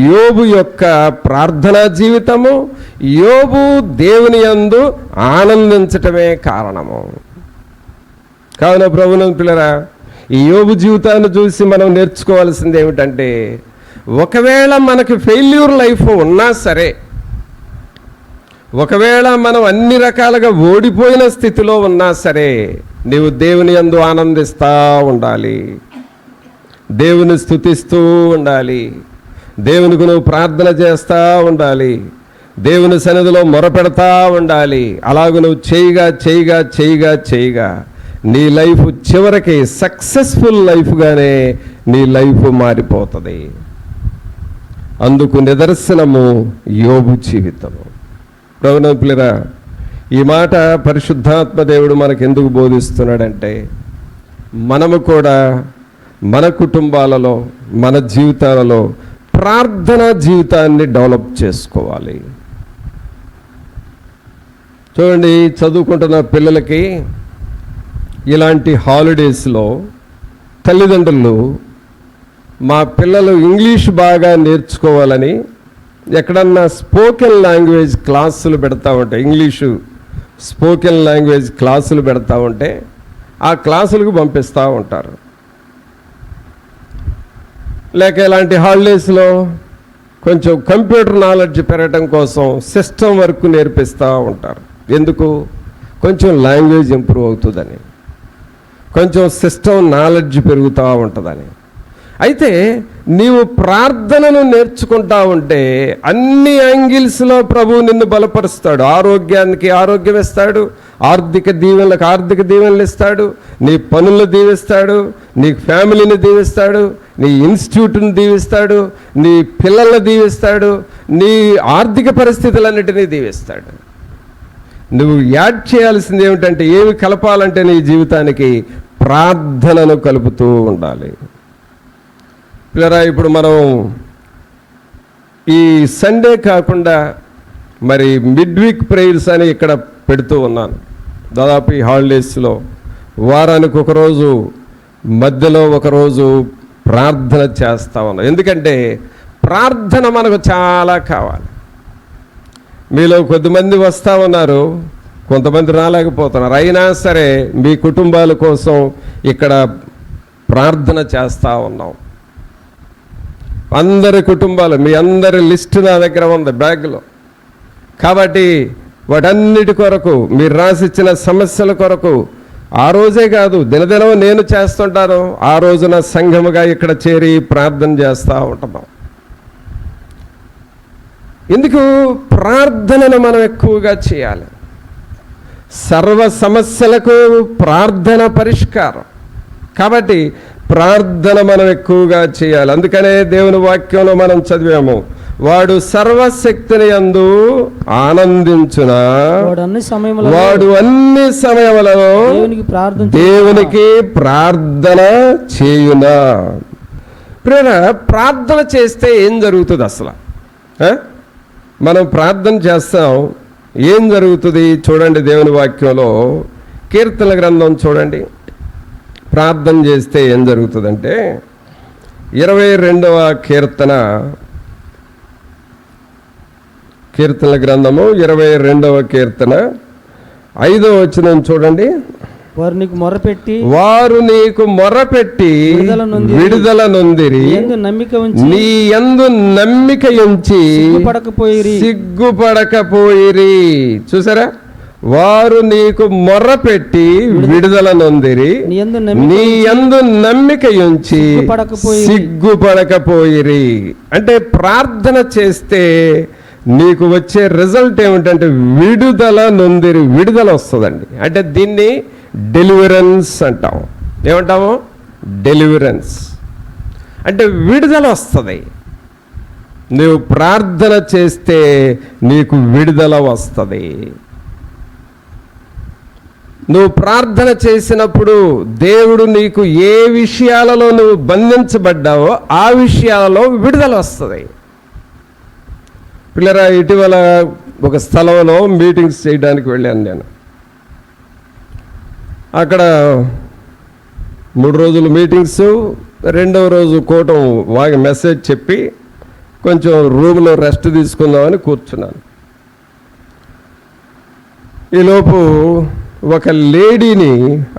యోబు యొక్క ప్రార్థనా జీవితము, యోబు దేవుని యందు ఆనందించటమే కారణము. కావున ప్రభువుని పిల్లరా, ఈ యోబు జీవితాన్ని చూసి మనం నేర్చుకోవాల్సింది ఏమిటంటే, ఒకవేళ మనకి ఫెయిల్యూర్ లైఫ్ ఉన్నా సరే, ఒకవేళ మనం అన్ని రకాలుగా ఓడిపోయిన స్థితిలో ఉన్నా సరే, నీవు దేవుని యందు ఆనందిస్తూ ఉండాలి, దేవుని స్తుతిస్తూ ఉండాలి, దేవునికి నువ్వు ప్రార్థన చేస్తూ ఉండాలి, దేవుని సన్నిధిలో మొరపెడతా ఉండాలి. అలాగ నువ్వు చేయగా నీ లైఫ్ చివరికి సక్సెస్ఫుల్ లైఫ్గానే నీ లైఫ్ మారిపోతుంది. అందుకు నిదర్శనము యోబు జీవితము. ప్రభువుని పిల్లరా, ఈ మాట పరిశుద్ధాత్మ దేవుడు మనకు ఎందుకు బోధిస్తున్నాడంటే, మనము కూడా మన కుటుంబాలలో, మన జీవితాలలో ప్రార్థనా జీవితాన్ని డెవలప్ చేసుకోవాలి. చూడండి, చదువుకుంటున్న పిల్లలకి ఇలాంటి హాలిడేస్లో తల్లిదండ్రులు మా పిల్లలు ఇంగ్లీష్ బాగా నేర్చుకోవాలని ఎక్కడన్నా స్పోకెన్ లాంగ్వేజ్ క్లాసులు పెడతా ఉంటే, ఇంగ్లీషు స్పోకెన్ లాంగ్వేజ్ క్లాసులు పెడతా ఉంటే ఆ క్లాసులకు పంపిస్తూ ఉంటారు. లేక ఇలాంటి హాలిడేస్లో కొంచెం కంప్యూటర్ నాలెడ్జ్ పెరగడం కోసం సిస్టమ్ వర్క్ నేర్పిస్తూ ఉంటారు. ఎందుకు? కొంచెం లాంగ్వేజ్ ఇంప్రూవ్ అవుతుందని, కొంచెం సిస్టమ్ నాలెడ్జ్ పెరుగుతూ ఉంటుందని. అయితే నీవు ప్రార్థనను నేర్చుకుంటా ఉంటే అన్ని యాంగిల్స్లో ప్రభువు నిన్ను బలపరుస్తాడు. ఆరోగ్యానికి ఆరోగ్యం ఇస్తాడు, ఆర్థిక దీవెనలకు ఆర్థిక దీవెనలు ఇస్తాడు, నీ పనులను దీవిస్తాడు, నీ ఫ్యామిలీని దీవిస్తాడు, నీ ఇన్స్టిట్యూట్ని దీవిస్తాడు, నీ పిల్లల్ని దీవిస్తాడు, నీ ఆర్థిక పరిస్థితులన్నిటినీ దీవిస్తాడు. నువ్వు యాడ్ చేయాల్సింది ఏమిటంటే, ఏమి కలపాలంటే నీ జీవితానికి ప్రార్థనను కలుపుతూ ఉండాలి. పిల్లరా, ఇప్పుడు మనం ఈ సండే కాకుండా మరి మిడ్ వీక్ ప్రేయర్స్ అని ఇక్కడ పెడుతూ ఉన్నాను. దాదాపు ఈ హాలిడేస్లో వారానికి ఒకరోజు, మధ్యలో ఒకరోజు ప్రార్థన చేస్తూ ఉన్నాం. ఎందుకంటే ప్రార్థన మనకు చాలా కావాలి. మీలో కొద్దిమంది వస్తూ ఉన్నారు, కొంతమంది రాలేకపోతున్నారు. అయినా సరే మీ కుటుంబాల కోసం ఇక్కడ ప్రార్థన చేస్తూ ఉన్నాం. అందరి కుటుంబాలు, మీ అందరి లిస్టు నా దగ్గర ఉంది బ్యాగ్లో. కాబట్టి వాటన్నిటి కొరకు, మీరు రాసిచ్చిన సమస్యల కొరకు ఆ రోజే కాదు, దినదినం నేను చేస్తుంటాను. ఆ రోజున సంఘముగా ఇక్కడ చేరి ప్రార్థన చేస్తూ ఉంటున్నాం. ఎందుకు? ప్రార్థనను మనం ఎక్కువగా చేయాలి. సర్వ సమస్యలకు ప్రార్థన పరిష్కారం. కాబట్టి ప్రార్థన మనం ఎక్కువగా చేయాలి. అందుకనే దేవుని వాక్యంలో మనం చదివాము, వాడు సర్వశక్తిని యందు ఆనందించునా, వాడు అన్ని సమయములలో దేవునికి ప్రార్థన చేయునా. ప్రార్థన చేస్తే ఏం జరుగుతుంది అసలు? మనం ప్రార్థన చేస్తాం, ఏం జరుగుతుంది చూడండి. దేవుని వాక్యంలో కీర్తన గ్రంథం చూడండి. ప్రార్థన చేస్తే ఏం జరుగుతుందంటే 22వ కీర్తన గ్రంథము 22వ కీర్తన 5వ వచనం చూడండి. వారు నీకు మొరపెట్టి విడుదల నొందిరి, నీ యందు నమ్మిక ఉంచి సిగ్గుపడకపోయిరి. చూసారా, వారు నీకు మొర్రపెట్టి విడుదల నొందిరి, నీ యందు నమ్మిక ఉంచి సిగ్గుపడకపోయిరి. అంటే ప్రార్థన చేస్తే నీకు వచ్చే రిజల్ట్ ఏమిటంటే విడుదల నొందిరి, విడుదల వస్తుందండి. అంటే దీన్ని డెలివరెన్స్ అంటాము. ఏమంటాము? డెలివరెన్స్ అంటే విడుదల వస్తుంది. నువ్వు ప్రార్థన చేస్తే నీకు విడుదల వస్తుంది. నువ్వు ప్రార్థన చేసినప్పుడు దేవుడు నీకు ఏ విషయాలలో నువ్వు బంధించబడ్డావో ఆ విషయాలలో విడుదల వస్తుంది. పిల్లరా, ఇటీవల ఒక స్థలంలో మీటింగ్స్ చేయడానికి వెళ్ళాను నేను. అక్కడ 3 రోజులు మీటింగ్స్, 2వ రోజు కూటం మెసేజ్ చెప్పి కొంచెం రూమ్లో రెస్ట్ తీసుకుందామని కూర్చున్నాను. ఈలోపు ఒక లేడీని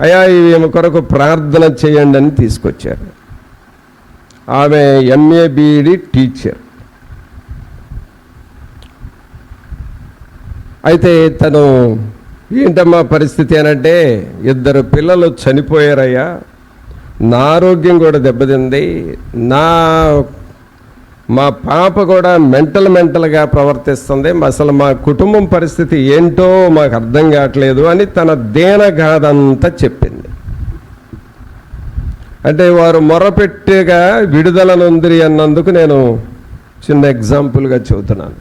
అయా ఈమె కొరకు ప్రార్థన చేయండి అని తీసుకొచ్చారు. ఆమె MA BEd టీచర్. అయితే తను ఏంటమ్మా పరిస్థితి అనంటే, 2 పిల్లలు చనిపోయారయ్యా, నా ఆరోగ్యం కూడా దెబ్బతింది, మా పాప కూడా మెంటల్గా ప్రవర్తిస్తుంది, అసలు మా కుటుంబం పరిస్థితి ఏంటో మాకు అర్థం కావట్లేదు అని తన దీనగాథంతా చెప్పింది. అంటే వారు మొరపెట్టేగా విడుదల నొందిరి అన్నందుకు నేను చిన్న ఎగ్జాంపుల్గా చెబుతున్నాను.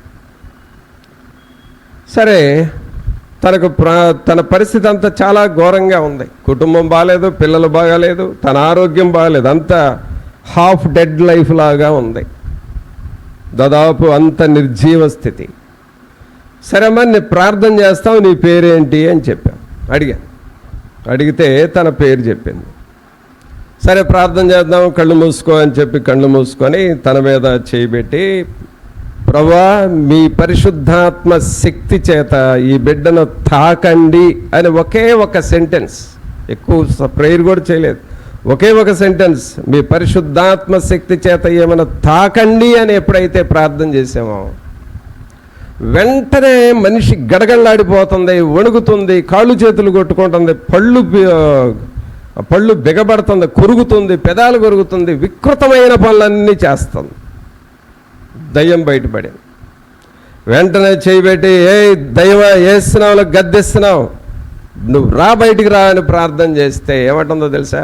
సరే, తన పరిస్థితి అంతా చాలా ఘోరంగా ఉంది. కుటుంబం బాగాలేదు, పిల్లలు బాగాలేదు, తన ఆరోగ్యం బాగాలేదు, అంతా హాఫ్ డెడ్ లైఫ్ లాగా ఉంది, దాదాపు అంత నిర్జీవ స్థితి. సరే అమ్మా, నేను ప్రార్థన చేస్తావు, నీ పేరేంటి అని చెప్పాను. అడిగితే తన పేరు చెప్పింది. సరే ప్రార్థన చేద్దాం, కళ్ళు మూసుకో అని చెప్పి కళ్ళు మూసుకొని తన మీద చేయబెట్టి, ప్రభువా మీ పరిశుద్ధాత్మ శక్తి చేత ఈ బిడ్డను తాకండి అని ఒకే ఒక సెంటెన్స్, ఎక్కువ ప్రేయర్ కూడా చేయలేదు, ఒకే ఒక సెంటెన్స్, మీ పరిశుద్ధాత్మ శక్తి చేత ఏమైనా తాకండి అని ఎప్పుడైతే ప్రార్థన చేసామో వెంటనే మనిషి గడగడలాడిపోతుంది, వణుకుతుంది, కాళ్ళు చేతులు కొట్టుకుంటుంది, పళ్ళు బిగబడుతుంది, కొరుగుతుంది, పెదాలు కొరుగుతుంది, వికృతమైన పనులన్నీ చేస్తుంది. దయ్యం బయటపడింది. వెంటనే చేయబెట్టి, ఏ దైవ వేస్తున్నావు, గద్దెస్తున్నావు, నువ్వు రా, బయటికి రా అని ప్రార్థన చేస్తే ఏమంటుందో తెలుసా?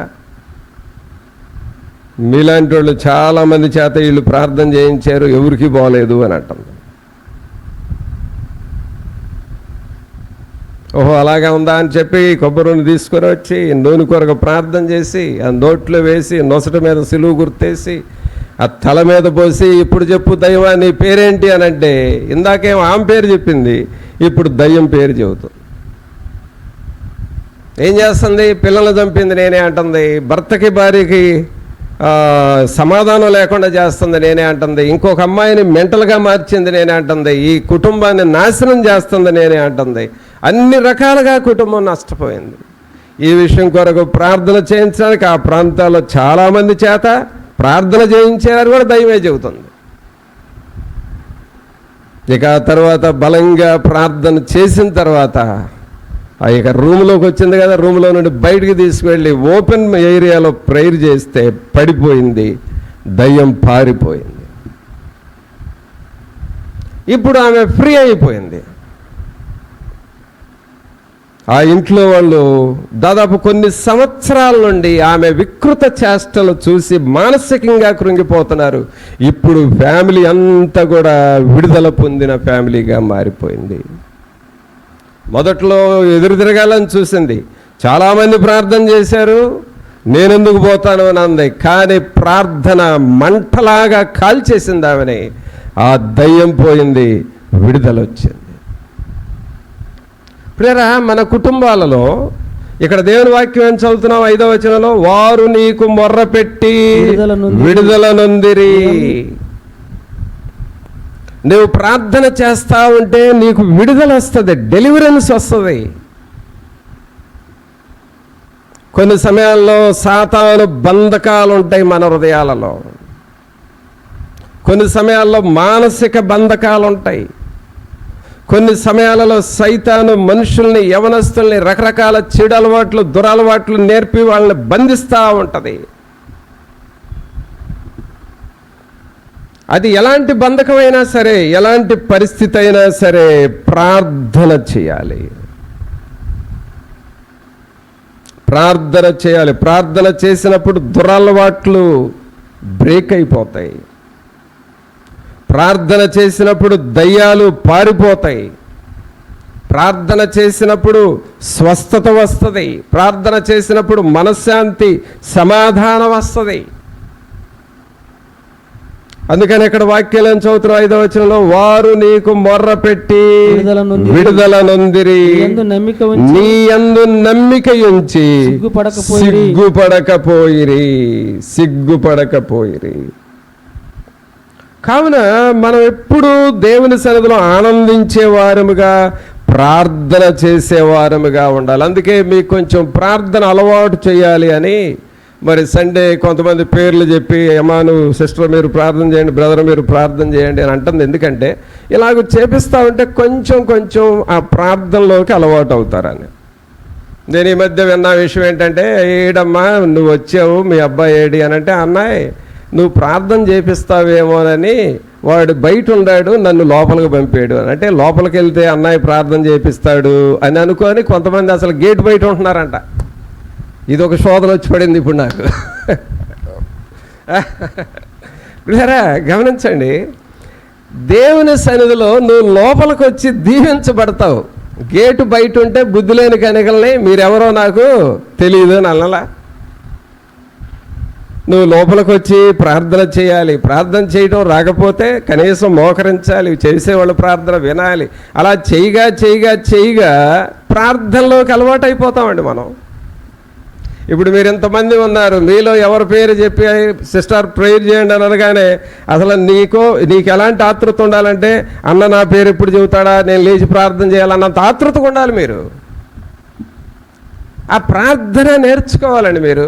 మీలాంటి వాళ్ళు చాలామంది చేత వీళ్ళు ప్రార్థన చేయించారు, ఎవరికి బాగలేదు అని అంటుంది. ఓహో అలాగా ఉందా అని చెప్పి కొబ్బరి నూనె తీసుకొని వచ్చి నూనె కొరకు ప్రార్థన చేసి ఆ నోట్లో వేసి నొసట మీద సిలువు గుర్తేసి ఆ తల మీద పోసి, ఇప్పుడు చెప్పు దైవా నీ పేరేంటి అని అంటే, ఇందాకేమో ఆమె పేరు చెప్పింది, ఇప్పుడు దయ్యం పేరు చెబుతుంది. ఏం చేస్తుంది? పిల్లలు చంపింది నేనే అంటుంది, భర్తకి భార్యకి సమాధానం లేకుండా చేస్తుంది నేనే అంటుంది, ఇంకొక అమ్మాయిని మెంటల్గా మార్చింది నేనే అంటుంది, ఈ కుటుంబాన్ని నాశనం చేస్తుంది నేనే అంటుంది. అన్ని రకాలుగా కుటుంబం నష్టపోయింది. ఈ విషయం కొరకు ప్రార్థన చేయించడానికి ఆ ప్రాంతాల్లో చాలామంది చేత ప్రార్థన చేయించారు కూడా దైవమే చెబుతుంది. ఇక తర్వాత బలంగా ప్రార్థన చేసిన తర్వాత ఇక రూమ్లోకి వచ్చింది కదా, రూమ్లో నుండి బయటికి తీసుకువెళ్ళి ఓపెన్ ఏరియాలో ప్రేయర్ చేస్తే పడిపోయింది, దయ్యం పారిపోయింది. ఇప్పుడు ఆమె ఫ్రీ అయిపోయింది. ఆ ఇంట్లో వాళ్ళు దాదాపు కొన్ని సంవత్సరాల నుండి ఆమె వికృత చేష్టలు చూసి మానసికంగా కృంగిపోతున్నారు. ఇప్పుడు ఫ్యామిలీ అంతా కూడా విడుదల పొందిన ఫ్యామిలీగా మారిపోయింది. మొదట్లో ఎదురు తిరగాలని చూసింది, చాలామంది ప్రార్థన చేశారు, నేనెందుకు పోతాను అని అంది. కానీ ప్రార్థన మంటలాగా కాల్చేసింది ఆమెని. ఆ దయ్యం పోయింది, విడుదల వచ్చింది. ప్రియరా, మన కుటుంబాలలో ఇక్కడ దేవుని వాక్యం ఏం చదువుతున్నాం? 5వ వచనంలో, వారు నీకు మొర్రపెట్టి విడుదల నొందిరి. నువ్వు ప్రార్థన చేస్తా ఉంటే నీకు విడుదల వస్తుంది, డెలివరెన్స్ వస్తుంది. కొన్ని సమయాల్లో సాతాను బంధకాలు ఉంటాయి మన హృదయాలలో, కొన్ని సమయాల్లో మానసిక బంధకాలు ఉంటాయి, కొన్ని సమయాలలో సైతాను మనుషుల్ని, యవనస్తుల్ని రకరకాల చెడు అలవాట్లు, దురలవాట్లు నేర్పి వాళ్ళని బంధిస్తూ ఉంటుంది. అది ఎలాంటి బంధకమైనా సరే, ఎలాంటి పరిస్థితి అయినా సరే ప్రార్థన చేయాలి, ప్రార్థన చేయాలి. ప్రార్థన చేసినప్పుడు దురలవాట్లు బ్రేక్ అయిపోతాయి, ప్రార్థన చేసినప్పుడు దయ్యాలు పారిపోతాయి, ప్రార్థన చేసినప్పుడు స్వస్థత వస్తుంది, ప్రార్థన చేసినప్పుడు మనశ్శాంతి, సమాధానం వస్తుంది. అందుకని ఇక్కడ వాక్యాలను చదువుతున్న 5వ వచనంలో, వారు నీకు మొర్రపెట్టి విడుదల నొందిరి, నీ యందు నమ్మిక ఉంచి సిగ్గుపడకపోయిరి. కావున మనం ఎప్పుడూ దేవుని సన్నిధిలో ఆనందించే వారముగా, ప్రార్థన చేసేవారముగా ఉండాలి. అందుకే మీకు కొంచెం ప్రార్థన అలవాటు చేయాలి అని మరి సండే కొంతమంది పేర్లు చెప్పి, అమ్మాను సిస్టర్ మీరు ప్రార్థన చేయండి, బ్రదర్ మీరు ప్రార్థన చేయండి అని అంటుంది. ఎందుకంటే ఇలాగ చేపిస్తూ ఉంటే కొంచెం కొంచెం ఆ ప్రార్థనలోకి అలవాటు అవుతారని. నేను ఈ మధ్య విన్న విషయం ఏంటంటే, ఏడమ్మా నువ్వు వచ్చావు, మీ అబ్బాయి ఏడి అని అంటే, అన్నాయ్ నువ్వు ప్రార్థన చేపిస్తావేమోనని వాడు బయట ఉన్నాడు, నన్ను లోపలికి పంపాడు అని. అంటే లోపలికి వెళ్తే అన్నయ్య ప్రార్థన చేపిస్తాడు అని అనుకొని కొంతమంది అసలు గేట్ బయట ఉంటున్నారంట. ఇది ఒక శోధన వచ్చి పడింది ఇప్పుడు నాకు. సరే గమనించండి, దేవుని సన్నిధిలో నువ్వు లోపలికి వచ్చి దీవించబడతావు. గేటు బయట ఉంటే బుద్ధి లేని కనికల్ని మీరెవరో నాకు తెలియదు అని అన్నలా. నువ్వు లోపలికి వచ్చి ప్రార్థన చేయాలి. ప్రార్థన చేయడం రాకపోతే కనీసం మోకరించాలి, చేసేవాళ్ళు ప్రార్థన వినాలి. అలా చేయగా చేయగా చేయగా ప్రార్థనలోకి అలవాటు అయిపోతామండి మనం. ఇప్పుడు మీరు ఇంతమంది ఉన్నారు, మీలో ఎవరి పేరు చెప్పి సిస్టర్ ప్రేయర్ చేయండి అని అనగానే అసలు నీకు ఎలాంటి ఆతృత ఉండాలంటే, అన్న నా పేరు ఎప్పుడు చెబుతాడా, నేను లేచి ప్రార్థన చేయాలన్నంత ఆతృతగా ఉండాలి మీరు. ఆ ప్రార్థన నేర్చుకోవాలండి మీరు.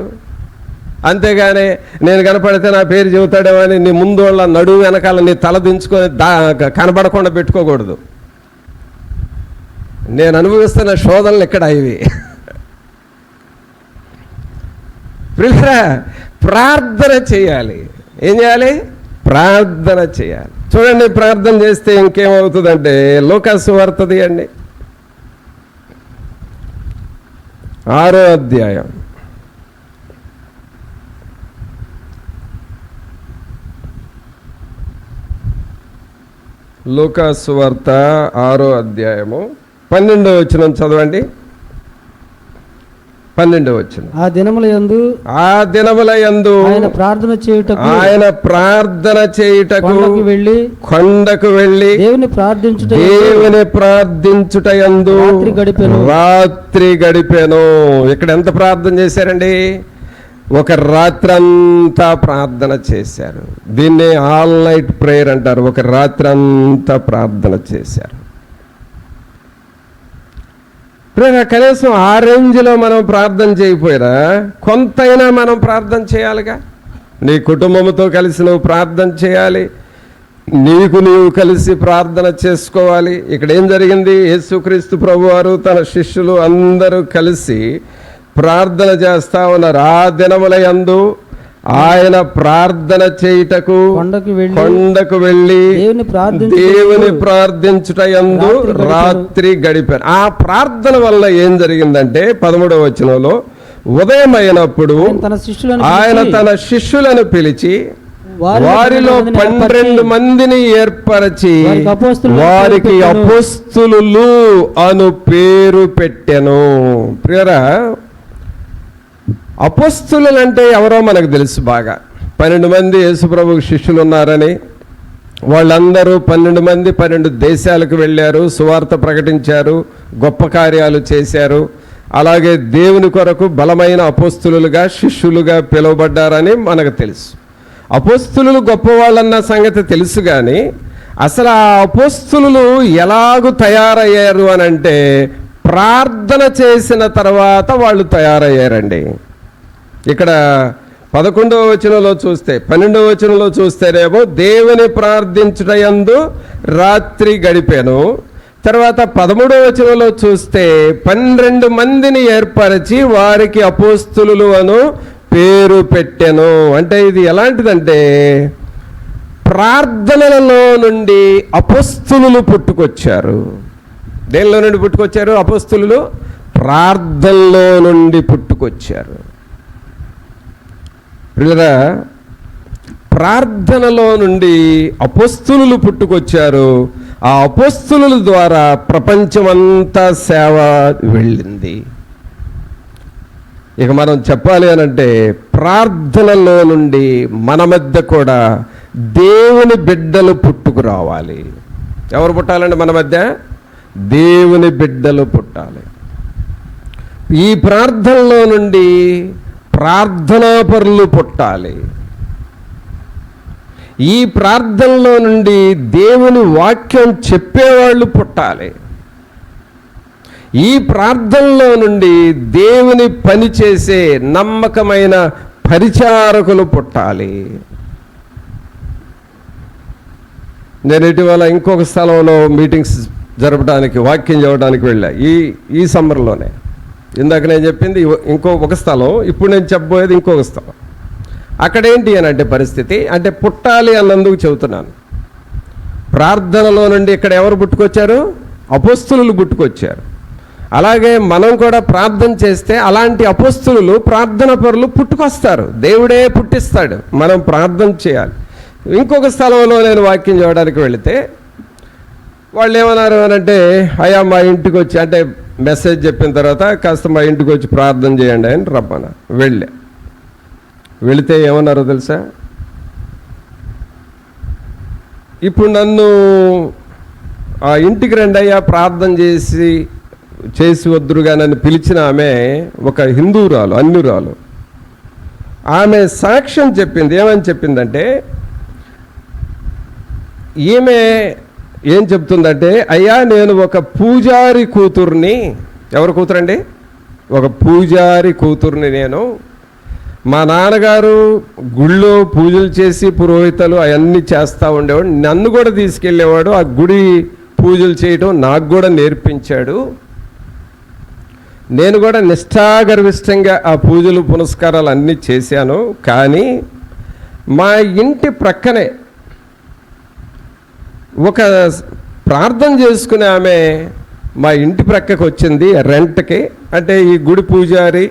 అంతేగాని నేను కనపడితే నా పేరు చెబుతాడేమో అని నీ ముందు వాళ్ళ నడువు వెనకాల నీ తల దించుకొని కనబడకుండా పెట్టుకోకూడదు. నేను అనుభవిస్తున్న శోధనలు ఇక్కడ ఇవి. ప్రియులారా, ప్రార్థన చేయాలి. ఏం చేయాలి? ప్రార్థన చేయాలి. చూడండి, ప్రార్థన చేస్తే ఇంకేమవుతుందంటే, లూకాసు వార్త తీయండి 6వ అధ్యాయం. లూకాసు వార్త 6వ అధ్యాయము 12వ వచనం చదవండి. 12వ వచనం. ఆ దినములయందు ఆయన ప్రార్థన చేయుటకు కొండకు వెళ్ళి దేవుని ప్రార్థించుటయందు రాత్రి గడిపెను. ఇక్కడ ఎంత ప్రార్థన చేశారండి? ఒక రాత్రంతా ప్రార్థన చేశారు. దీన్ని ఆల్ నైట్ ప్రేయర్ అంటారు. ఒక రాత్రంతా ప్రార్థన చేశారు. కనీసం ఆ రేంజ్లో మనం ప్రార్థన చేయకపోయినా కొంతైనా మనం ప్రార్థన చేయాలిగా. నీ కుటుంబంతో కలిసి నువ్వు ప్రార్థన చేయాలి, నీవు కలిసి ప్రార్థన చేసుకోవాలి. ఇక్కడ ఏం జరిగింది? యేసుక్రీస్తు ప్రభువారు తన శిష్యులు అందరూ కలిసి ప్రార్థన చేస్తా ఉన్నారు. ఆ దినములయందు ఆయన ప్రార్థన చేయుటకు కొండకు వెళ్ళి దేవుని ప్రార్థించుటయందు రాత్రి గడిపారు. ఆ ప్రార్థన వల్ల ఏం జరిగిందంటే 13వ వచనంలో, ఉదయం అయినప్పుడు ఆయన తన శిష్యులను పిలిచి వారిలో 12 మందిని ఏర్పరచి వారికి అపోస్తులు అను పేరు పెట్టెను. ప్రియరా, అపోస్తులు అంటే ఎవరో మనకు తెలుసు బాగా. 12 మంది యేసుప్రభుకు శిష్యులు ఉన్నారని, వాళ్ళందరూ 12 మంది 12 దేశాలకు వెళ్ళారు, సువార్త ప్రకటించారు, గొప్ప కార్యాలు చేశారు. అలాగే దేవుని కొరకు బలమైన అపోస్తులుగా శిష్యులుగా పిలువబడ్డారని మనకు తెలుసు. అపోస్తులు గొప్పవాళ్ళన్న సంగతి తెలుసు, కానీ అసలు ఆ అపోస్తులు ఎలాగూ తయారయ్యారు అని అంటే ప్రార్థన చేసిన తర్వాత వాళ్ళు తయారయ్యారండి. ఇక్కడ 11వ వచనంలో చూస్తే, 12వ వచనంలో చూస్తేనేమో దేవుని ప్రార్థించుటయందు రాత్రి గడిపాను. తర్వాత 13వ వచనంలో చూస్తే 12 మందిని ఏర్పరిచి వారికి అపోస్తులు అను పేరు పెట్టెను. అంటే ఇది ఎలాంటిదంటే ప్రార్థనలలో నుండి అపోస్తులు పుట్టుకొచ్చారు. దేనిలో నుండి పుట్టుకొచ్చారు అపోస్తులు? ప్రార్థనలో నుండి పుట్టుకొచ్చారు. ప్రియులారా, ప్రార్థనలో నుండి అపోస్తులు పుట్టుకొచ్చారు. ఆ అపోస్తుల ద్వారా ప్రపంచమంతా సేవ వెళ్ళింది. ఇక మనం చెప్పాలి అనంటే ప్రార్థనలో నుండి మన మధ్య కూడా దేవుని బిడ్డలు పుట్టుకురావాలి. ఎవరు పుట్టాలండి మన మధ్య? దేవుని బిడ్డలు పుట్టాలి. ఈ ప్రార్థనలో నుండి ప్రార్థనాపరులు పుట్టాలి. ఈ ప్రార్థనలో నుండి దేవుని వాక్యం చెప్పేవాళ్ళు పుట్టాలి. ఈ ప్రార్థనలో నుండి దేవుని పని చేసే నమ్మకమైన పరిచారకులు పుట్టాలి. నేను ఇటీవల ఇంకొక స్థలంలో మీటింగ్స్ జరపడానికి, వాక్యం చెప్పడానికి వెళ్ళా. ఈ సమ్మర్లోనే. ఇందాక నేను చెప్పింది ఒక స్థలం, ఇప్పుడు నేను చెప్పబోయేది ఇంకొక స్థలం. అక్కడేంటి అని అంటే పరిస్థితి అంటే పుట్టాలి అన్నందుకు చెబుతున్నాను. ప్రార్థనలో నుండి ఇక్కడ ఎవరు పుట్టుకొచ్చారు? అపోస్తులు పుట్టుకొచ్చారు. అలాగే మనం కూడా ప్రార్థన చేస్తే అలాంటి అపోస్తులు ప్రార్థన పరులు పుట్టుకొస్తారు. దేవుడే పుట్టిస్తాడు, మనం ప్రార్థన చేయాలి. ఇంకొక స్థలంలో నేను వాక్యం చేయడానికి వెళితే వాళ్ళు ఏమన్నారు అని అంటే, అయ్యా మా ఇంటికి వచ్చి, అంటే మెసేజ్ చెప్పిన తర్వాత కాస్త మా ఇంటికి వచ్చి ప్రార్థన చేయండి అని రమ్మన వెళితే ఏమన్నారో తెలుసా? ఇప్పుడు నన్ను ఆ ఇంటికి రండి అయ్యా ప్రార్థన చేసి వద్దురుగా నన్ను పిలిచిన ఆమె ఒక హిందూరాలు, అన్యురాలు. ఆమె సాక్ష్యం చెప్పింది. ఏమని చెప్పిందంటే, ఈమె ఏం చెప్తుందంటే, అయ్యా నేను ఒక పూజారి కూతుర్ని. ఎవరు కూతురండి? ఒక పూజారి కూతుర్ని నేను. మా నాన్నగారు గుళ్ళో పూజలు చేసి పురోహితలు అవన్నీ చేస్తూ ఉండేవాడు. నన్ను కూడా తీసుకెళ్ళేవాడు, ఆ గుడి పూజలు చేయడం నాకు కూడా నేర్పించాడు. నేను కూడా నిష్ఠాగర్విష్టంగా ఆ పూజలు పునస్కారాలు అన్నీ చేశాను. కానీ మా ఇంటి ప్రక్కనే ఒక ప్రార్థన చేసుకునే ఆమె మా ఇంటి ప్రక్కకు వచ్చింది రెంట్కి. అంటే ఈ గుడి పూజారి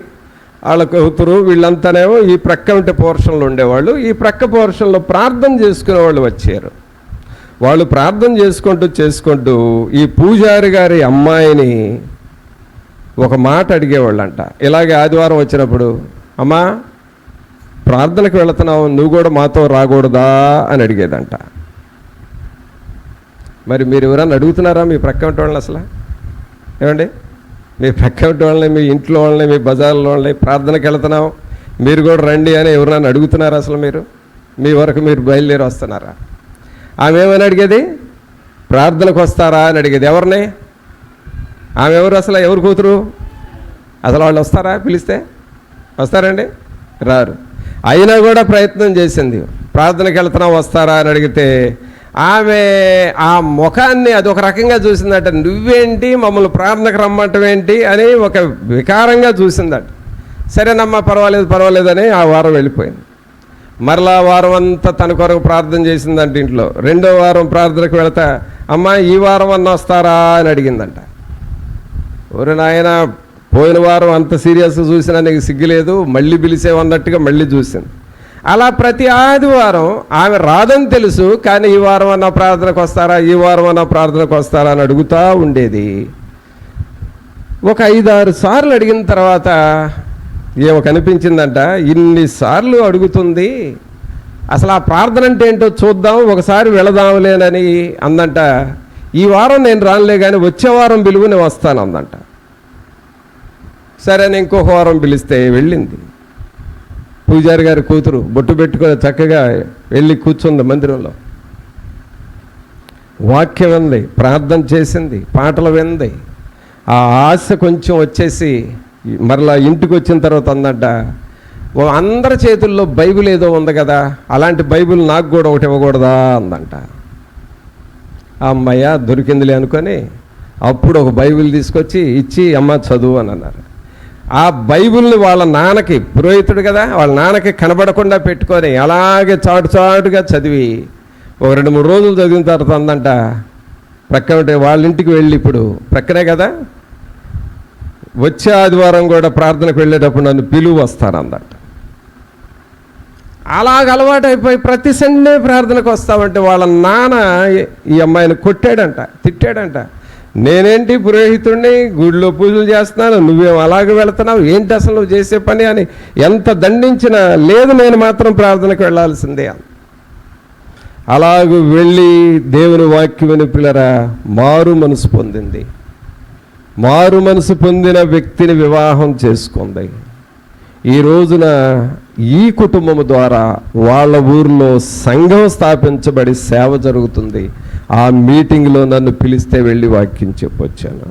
వాళ్ళ కూతురు వీళ్ళంతానేమో ఈ ప్రక్క ఉంటే పోర్షన్లో ఉండేవాళ్ళు. ఈ ప్రక్క పోర్షన్లో ప్రార్థన చేసుకునే వాళ్ళు వచ్చారు. వాళ్ళు ప్రార్థన చేసుకుంటూ ఈ పూజారి గారి అమ్మాయిని ఒక మాట అడిగేవాళ్ళంట. ఇలాగే ఆదివారం వచ్చినప్పుడు, అమ్మా ప్రార్థనకు వెళుతున్నావు, నువ్వు కూడా మాతో రాకూడదా అని అడిగేదంట. మరి మీరు ఎవరన్నా అడుగుతున్నారా మీ ప్రక్క ఉంటే వాళ్ళని? అసలు ఏమండి, మీ ప్రక్క ఉంటే వాళ్ళని, మీ ఇంట్లో వాళ్ళని, మీ బజార్లో వాళ్ళని ప్రార్థనకి వెళుతున్నావు మీరు కూడా రండి అని ఎవరన్నా అడుగుతున్నారా? అసలు మీరు మీ వరకు మీరు బయలుదేరి వస్తున్నారా? ఆమె ఏమని అడిగేది? ప్రార్థనకు వస్తారా అని అడిగేది. ఎవరిని? ఆమె ఎవరు? అసలు ఎవరు కూతురు? అసలు వాళ్ళు వస్తారా? పిలిస్తే వస్తారండి? రారు. అయినా కూడా ప్రయత్నం చేసింది. ప్రార్థనకి వెళ్తున్నావు వస్తారా అని అడిగితే ఆమె ఆ ముఖాన్ని అదొక రకంగా చూసిందట. నువ్వేంటి మమ్మల్ని ప్రార్థనకు రమ్మంటం ఏంటి అని ఒక వికారంగా చూసిందట. సరేనమ్మా పర్వాలేదని ఆ వారం వెళ్ళిపోయింది. మరలా వారం అంతా తన కొరకు ప్రార్థన చేసిందంట ఇంట్లో. రెండో వారం ప్రార్థనకు వెళతా, అమ్మా ఈ వారం అన్న వస్తారా అని అడిగిందంట. ఒరే నాయన, పోయిన వారం అంత సీరియస్గా చూసినా నీకు సిగ్గులేదు, మళ్ళీ పిలిచేవన్నట్టుగా మళ్ళీ చూసింది. అలా ప్రతి ఆదివారం ఆమె రాదని తెలుసు, కానీ ఈ వారం అన్న ప్రార్థనకు వస్తారా, ఈ వారం అన్న ప్రార్థనకు వస్తారా అని అడుగుతూ ఉండేది. ఒక 5-6 సార్లు అడిగిన తర్వాత ఏమో కనిపించిందంట, ఇన్నిసార్లు అడుగుతుంది అసలు ఆ ప్రార్థన అంటే ఏంటో చూద్దాం, ఒకసారి వెళదాంలేనని అందంట. ఈ వారం నేను రానులే కానీ వచ్చే వారం పిలువు, నేను వస్తాను అందంట. సరే అని ఇంకొక వారం పిలిస్తే వెళ్ళింది. పూజారి గారి కూతురు బొట్టు పెట్టుకొని చక్కగా వెళ్ళి కూర్చుంది మందిరంలో. వాక్యం వింది, ప్రార్థన చేసింది, పాటలు వింది. ఆ ఆశ కొంచెం వచ్చేసి మరలా ఇంటికి వచ్చిన తర్వాత అందంట, అందరి చేతుల్లో బైబిల్ ఏదో ఉంది కదా, అలాంటి బైబిల్ నాకు కూడా ఒకటి ఇవ్వకూడదా అందంట. అమ్మయ్య దొరికిందిలే అనుకొని అప్పుడు ఒక బైబిల్ తీసుకొచ్చి ఇచ్చి అమ్మ చదువు అని అన్నారు. ఆ బైబిల్ని వాళ్ళ నాన్నకి, పురోహితుడు కదా, వాళ్ళ నాన్నకి కనబడకుండా పెట్టుకొని అలాగే చాటుగా చదివి ఒక 2-3 రోజులు చదివిన తర్వాత అందంట, ప్రక్క ఉంటే వాళ్ళ ఇంటికి వెళ్ళి, ఇప్పుడు ప్రక్కనే కదా, వచ్చే ఆదివారం కూడా ప్రార్థనకు వెళ్ళేటప్పుడు నన్ను పిలువు వస్తాను అందంట. అలాగ అలవాటు అయిపోయి ప్రతి సండే ప్రార్థనకు వస్తామంటే వాళ్ళ నాన్న ఈ అమ్మాయిని కొట్టాడంట, తిట్టాడంట. నేనేంటి పురోహితుడిని, గుడిలో పూజలు చేస్తున్నాను, నువ్వేం అలాగే వెళుతున్నావు, ఏంటి అసలు నువ్వు చేసే పని అని ఎంత దండించినా లేదు, నేను మాత్రం ప్రార్థనకు వెళ్ళాల్సిందే. అలాగూ వెళ్ళి దేవుని వాక్యమని పిల్లరా మారు మనసు పొందింది. మారు మనసు పొందిన వ్యక్తిని వివాహం చేసుకుంది. ఈ రోజున ఈ కుటుంబం ద్వారా వాళ్ళ ఊర్లో సంఘం స్థాపించబడి సేవ జరుగుతుంది. ఆ మీటింగ్లో నన్ను పిలిస్తే వెళ్ళి వాక్యం చెప్పొచ్చాను.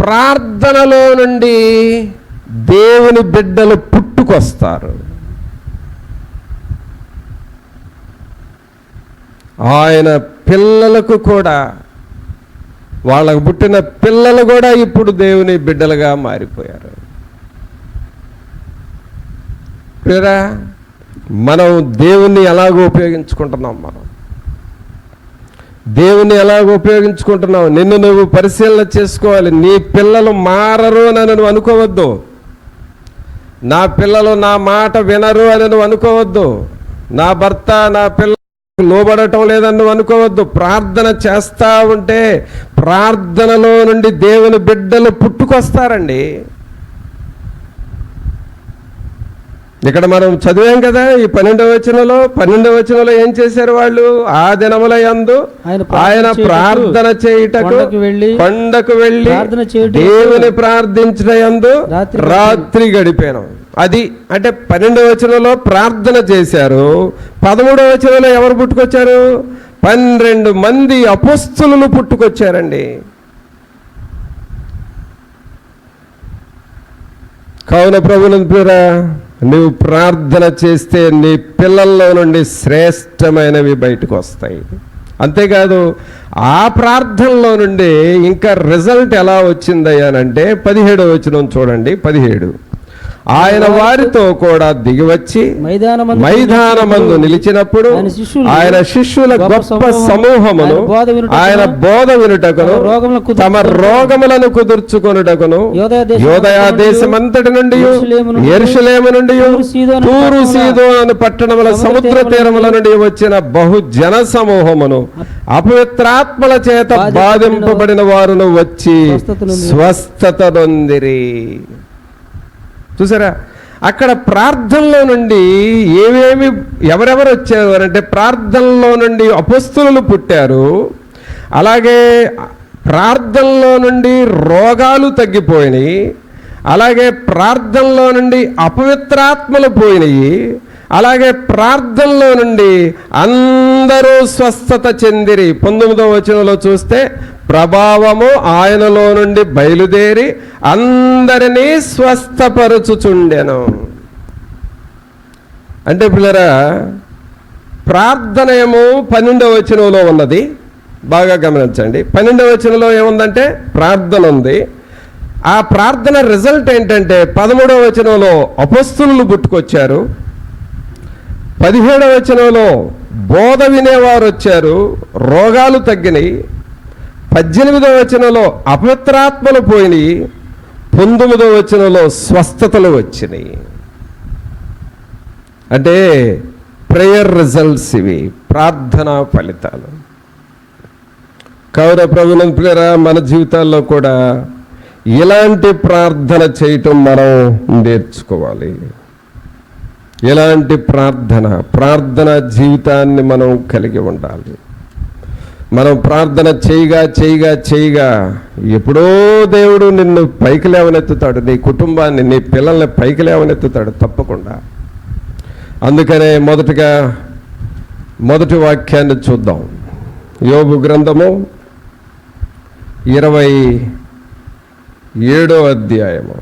ప్రార్థనలో నుండి దేవుని బిడ్డలు పుట్టుకొస్తారు. ఆయన పిల్లలకు కూడా, వాళ్ళకు పుట్టిన పిల్లలు కూడా ఇప్పుడు దేవుని బిడ్డలుగా మారిపోయారు. ప్రియరా, మనం దేవుణ్ణి ఎలాగో ఉపయోగించుకుంటున్నాం, దేవుణ్ణి ఎలాగో ఉపయోగించుకుంటున్నావు. నిన్ను నువ్వు పరిశీలన చేసుకోవాలి. నీ పిల్లలు మారరు అని నువ్వు అనుకోవద్దు. నా పిల్లలు నా మాట వినరు అని నువ్వు అనుకోవద్దు. నా భర్త నా పిల్లలు లోబడటం లేదని నువ్వు అనుకోవద్దు. ప్రార్థన చేస్తూ ఉంటే ప్రార్థనలో నుండి దేవుని బిడ్డలు పుట్టుకొస్తారండి. ఇక్కడ మనం చదివాం కదా, ఈ 12వ వచనంలో ఏం చేశారు వాళ్ళు? ఆ దినముల యందు ఆయన ప్రార్థన చేయుటకు కొండకు వెళ్ళి దేవుని ప్రార్థించిన యందు రాత్రి గడిపాను. అది అంటే 12వ వచనంలో ప్రార్థన చేశారు. 13వ వచనంలో ఎవరు పుట్టుకొచ్చారు? 12 మంది అపోస్తలులు పుట్టుకొచ్చారండి. కావున ప్రభువుని ప్రియరా, నువ్వు ప్రార్థన చేస్తే నీ పిల్లల్లో నుండి శ్రేష్టమైనవి బయటకు వస్తాయి. అంతేకాదు, ఆ ప్రార్థనలో నుండి ఇంకా రిజల్ట్ ఎలా వచ్చిందయ్యానంటే 17వ వచనం చూడండి. 17 ఆయన వారితో కూడా దిగివచ్చి మైదానమందు నిలిచినప్పుడు ఆయన శిష్యుల గొప్ప సమూహమును ఆయన బోధ వినుటకును తమ రోగములను కుదుర్చుకొనుటకును యోదయ దేశమంతటి నుండి యెరూషలేము నుండి తూరు సీదోను పట్టణముల సముద్ర తీరముల నుండి వచ్చిన బహుజన సమూహమును అపవిత్రాత్మల చేత బాధింపబడిన వారును వచ్చి స్వస్థత నొందిరి. చూసారా, అక్కడ ప్రార్థనలో నుండి ఎవరెవరు వచ్చారు అంటే, ప్రార్థనలో నుండి అపోస్తలులు పుట్టారు. అలాగే ప్రార్థనలో నుండి రోగాలు తగ్గిపోయినాయి. అలాగే ప్రార్థనలో నుండి అపవిత్రాత్మలు పోయినాయి. అలాగే ప్రార్థనలో నుండి అందరూ స్వస్థత చెందిరి. 19వ వచనంలో చూస్తే ప్రభావము ఆయనలో నుండి బయలుదేరి అందరినీ స్వస్థపరచుచుండెను. అంటే పిల్లరా, ప్రార్థన ఏమో 12వ వచనంలో ఉన్నది, బాగా గమనించండి. 12వ వచనంలో ఏముందంటే ప్రార్థన ఉంది. ఆ ప్రార్థన రిజల్ట్ ఏంటంటే 13వ వచనంలో అపోస్తలులు పుట్టుకొచ్చారు. 17వ వచనంలో బోధ వినేవారు వచ్చారు, రోగాలు తగ్గినాయి. 18వ వచనంలో అపవిత్రాత్మలు పోయినాయి. 19వ వచనంలో స్వస్థతలు వచ్చినాయి. అంటే ప్రేయర్ రిజల్ట్స్ ఇవి, ప్రార్థనా ఫలితాలు. కావున ప్రభువుని ప్రియరా, మన జీవితాల్లో కూడా ఇలాంటి ప్రార్థన చేయటం మనం నేర్చుకోవాలి. ఎలాంటి ప్రార్థన జీవితాన్ని మనం కలిగి ఉండాలి. మనం ప్రార్థన చేయగా ఎప్పుడో దేవుడు నిన్ను పైకి లేవనెత్తుతాడు, నీ కుటుంబాన్ని, నీ పిల్లల్ని పైకి లేవనెత్తుతాడు తప్పకుండా. అందుకనే మొదటి వాక్యాన్ని చూద్దాం. యోబు గ్రంథము 27వ అధ్యాయము.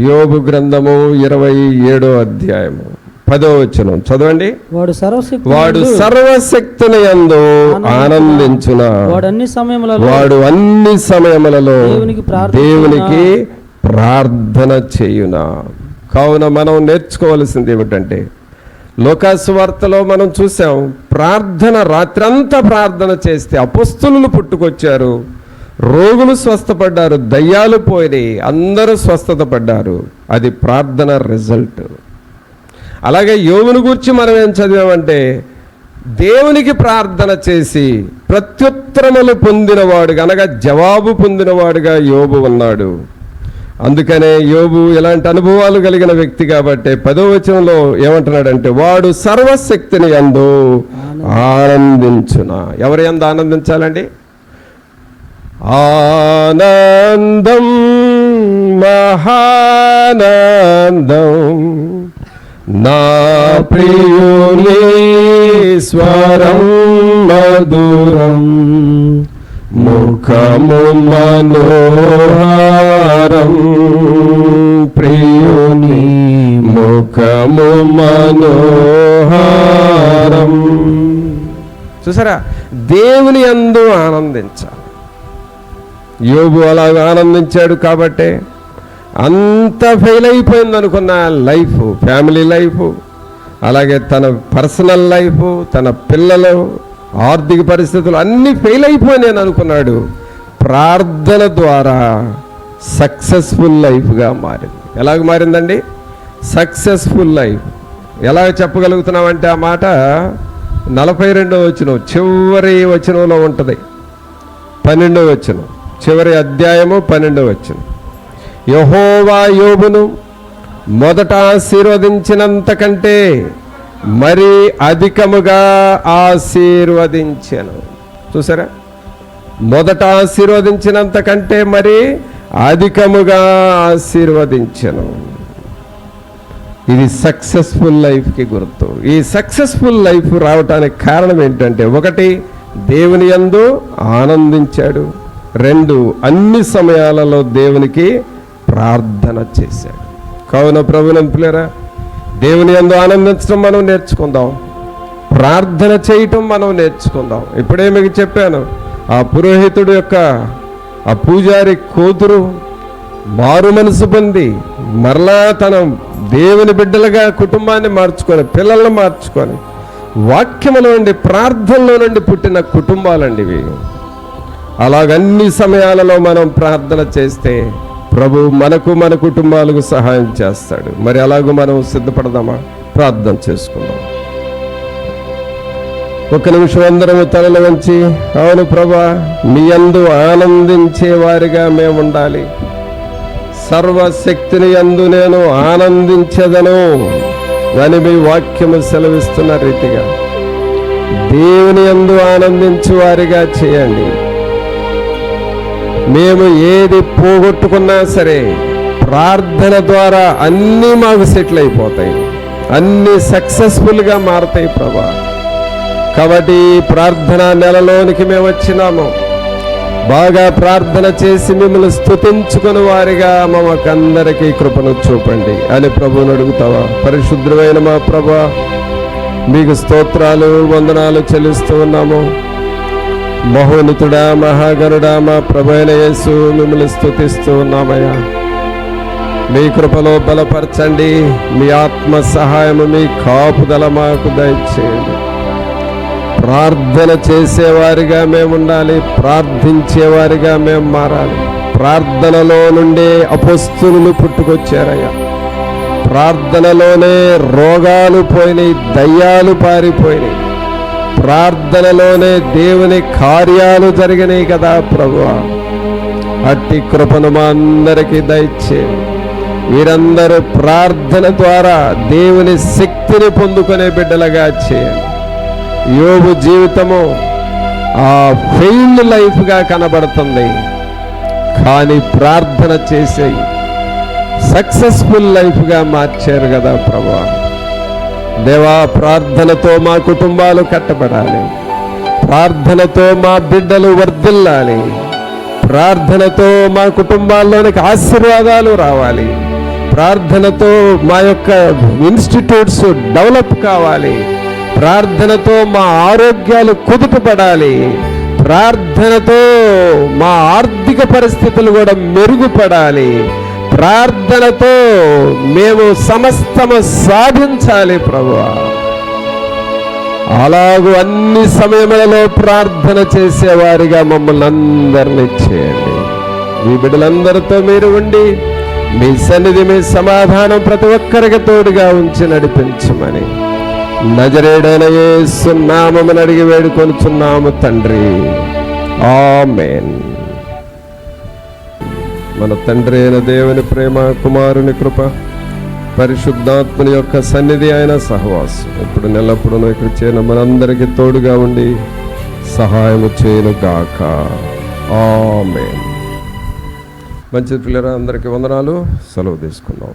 యోబు గ్రంథము 27వ అధ్యాయము 10వ వచనం చదవండి. వాడు సర్వశక్తుని యందు ఆనందించున, వాడు అన్ని సమయములలో దేవునికి ప్రార్థన చేయున. కావున మనం నేర్చుకోవాల్సింది ఏమిటంటే, లోకాసు వార్తలో మనం చూసాం, ప్రార్థన, రాత్రంతా ప్రార్థన చేస్తే అపొస్తలులు పుట్టుకొచ్చారు, రోగులు స్వస్థపడ్డారు, దయ్యాలు పోయినాయి, అందరూ స్వస్థత పడ్డారు. అది ప్రార్థన రిజల్ట్. అలాగే యోబుని గురించి మనం ఏం చదివామంటే, దేవునికి ప్రార్థన చేసి ప్రత్యుత్తరములు పొందినవాడుగా, అనగా జవాబు పొందినవాడుగా యోబు ఉన్నాడు. అందుకనే యోబు ఎలాంటి అనుభవాలు కలిగిన వ్యక్తి కాబట్టి 10వ వచనంలో ఏమంటున్నాడంటే, వాడు సర్వశక్తిని యందు ఆనందించున. ఎవరి యందు ఆనందించాలండి? ఆనందం, మహానందం, నా ప్రియుని స్వరం మధురం, ముఖము మనోహరం, ప్రియుని ముఖము మనోహరం. చూసారా, దేవుని యందు ఆనందించాలి. యోబు అలాగ ఆనందించాడు కాబట్టే అంత ఫెయిల్ అయిపోయింది అనుకున్న లైఫ్, ఫ్యామిలీ లైఫ్, అలాగే తన పర్సనల్ లైఫ్, తన పిల్లలు, ఆర్థిక పరిస్థితులు అన్నీ ఫెయిల్ అయిపోయినాయని అనుకున్నాడు. ప్రార్థన ద్వారా సక్సెస్ఫుల్ లైఫ్గా మారింది. ఎలాగ మారిందండి? Successful life. ఎలాగ చెప్పగలుగుతున్నామంటే, ఆ మాట 42వ వచనం చివరి వచనంలో ఉంటుంది. 12వ వచనం, చివరి అధ్యాయము 12వ వచనం. యెహోవా యోబును మొదట ఆశీర్వదించినంత కంటే మరి అధికముగా ఆశీర్వదించెను. చూసారా, మొదట ఆశీర్వదించినంత కంటే మరి అధికముగా ఆశీర్వదించెను. ఇది సక్సెస్ఫుల్ లైఫ్కి గుర్తు. ఈ సక్సెస్ఫుల్ లైఫ్ రావటానికి కారణం ఏంటంటే, 1 దేవుని యందు ఆనందించాడు, 2 అన్ని సమయాలలో దేవునికి ప్రార్థన చేశాడు. కావున ప్రభునంతులారా, దేవుని యందు ఆనందించడం మనం నేర్చుకుందాం, ప్రార్థన చేయటం మనం నేర్చుకుందాం. ఇప్పుడే మీకు చెప్పాను, ఆ పురోహితుడు యొక్క, ఆ పూజారి కూతురు మారు మనసు పొంది మరలా తన దేవుని బిడ్డలుగా కుటుంబాన్ని మార్చుకొని, పిల్లల్ని మార్చుకొని, వాక్యములో నుండి, ప్రార్థనలో నుండి పుట్టిన కుటుంబాలండి ఇవి. అలాగన్ని సమయాలలో మనం ప్రార్థన చేస్తే ప్రభు మనకు, మన కుటుంబాలకు సహాయం చేస్తాడు. మరి అలాగూ మనం సిద్ధపడదామా? ప్రార్థన చేసుకుందాం. 1 నిమిషం అందరము తలలు వంచి, అవును ప్రభా, నీ యందు ఆనందించే వారిగా మేము ఉండాలి. సర్వశక్తిని యందు నేను ఆనందించదను అని మీ వాక్యము సెలవిస్తున్న రీతిగా దేవుని యందు ఆనందించు వారిగా చేయండి. మేము ఏది పోగొట్టుకున్నా సరే ప్రార్థన ద్వారా అన్నీ మాకు సెటిల్ అయిపోతాయి, అన్నీ సక్సెస్ఫుల్గా మారుతాయి ప్రభా. కాబట్టి ప్రార్థన నెలలోనికి మేము వచ్చినాము. బాగా ప్రార్థన చేసి మిమ్మల్ని స్తుతించుకుని వారిగా మాకందరికీ కృపను చూపండి అని ప్రభువుని అడుగుతావా? పరిశుద్ధమైన మా ప్రభా, మీకు స్తోత్రాలు, వందనాలు చెల్లిస్తూ ఉన్నాము. మహోన్నతుడా, మహాగణుడా, మా ప్రభువైన యేసు, మిమ్మల్ని స్తుతిస్తూ ఉన్నామయ్యా. మీ కృపలో బలపరచండి, మీ ఆత్మ సహాయము, మీ కాపుదల మాకు దయచేయండి. ప్రార్థన చేసేవారిగా మేము ఉండాలి, ప్రార్థించేవారిగా మేము మారాలి. ప్రార్థనలో నుండే అపొస్తలులు పుట్టుకొచ్చారయ్యా. ప్రార్థనలోనే రోగాలు పోయినాయి, దయ్యాలు పారిపోయినాయి. ప్రార్థనలోనే దేవుని కార్యాలు జరిగినాయి కదా ప్రభువా. అట్టి కృపను మా అందరికీ దయచేయండి. వీరందరూ ప్రార్థన ద్వారా దేవుని శక్తిని పొందుకునే బిడ్డలుగా చేయండి. యోబు జీవితము ఆ ఫెయిల్డ్ లైఫ్గా కనబడుతుంది, కానీ ప్రార్థన చేసే సక్సెస్ఫుల్ లైఫ్గా మార్చారు కదా ప్రభువా. దేవా, ప్రార్థనతో మా కుటుంబాలు కట్టబడాలి, ప్రార్థనతో మా బిడ్డలు వర్ధిల్లాలి, ప్రార్థనతో మా కుటుంబాల్లోనికి ఆశీర్వాదాలు రావాలి, ప్రార్థనతో మా యొక్క ఇన్స్టిట్యూట్స్ డెవలప్ కావాలి, ప్రార్థనతో మా ఆరోగ్యాలు కుదుటపడాలి, ప్రార్థనతో మా ఆర్థిక పరిస్థితులు కూడా మెరుగుపడాలి, ప్రార్థనతో మేము సమస్తము సాధించాలి ప్రభువా. అలాగూ అన్ని సమయములలో ప్రార్థన చేసేవారిగా మమ్మల్ని అందరినీ చేయండి. మీ బిడ్డలందరితో మీరు ఉండి మీ సన్నిధి, మీ సమాధానం ప్రతి ఒక్కరికి తోడుగా ఉంచి నడిపించమని నజరేయుడైన యేసు నామమున అడిగి వేడుకొనుచున్నాము తండ్రి, ఆమేన్. మన తండ్రి అయిన దేవుని ప్రేమ, కుమారుని కృప, పరిశుద్ధాత్మని యొక్క సన్నిధి అయిన సహవాసం ఇప్పుడు నెలప్పుడు ఇక్కడ చేరిన మనందరికీ తోడుగా ఉండి సహాయము చేయను గాక, ఆమేన్. మంచిది పిల్లరా, అందరికీ వందనాలు. సెలవు తీసుకున్నాం.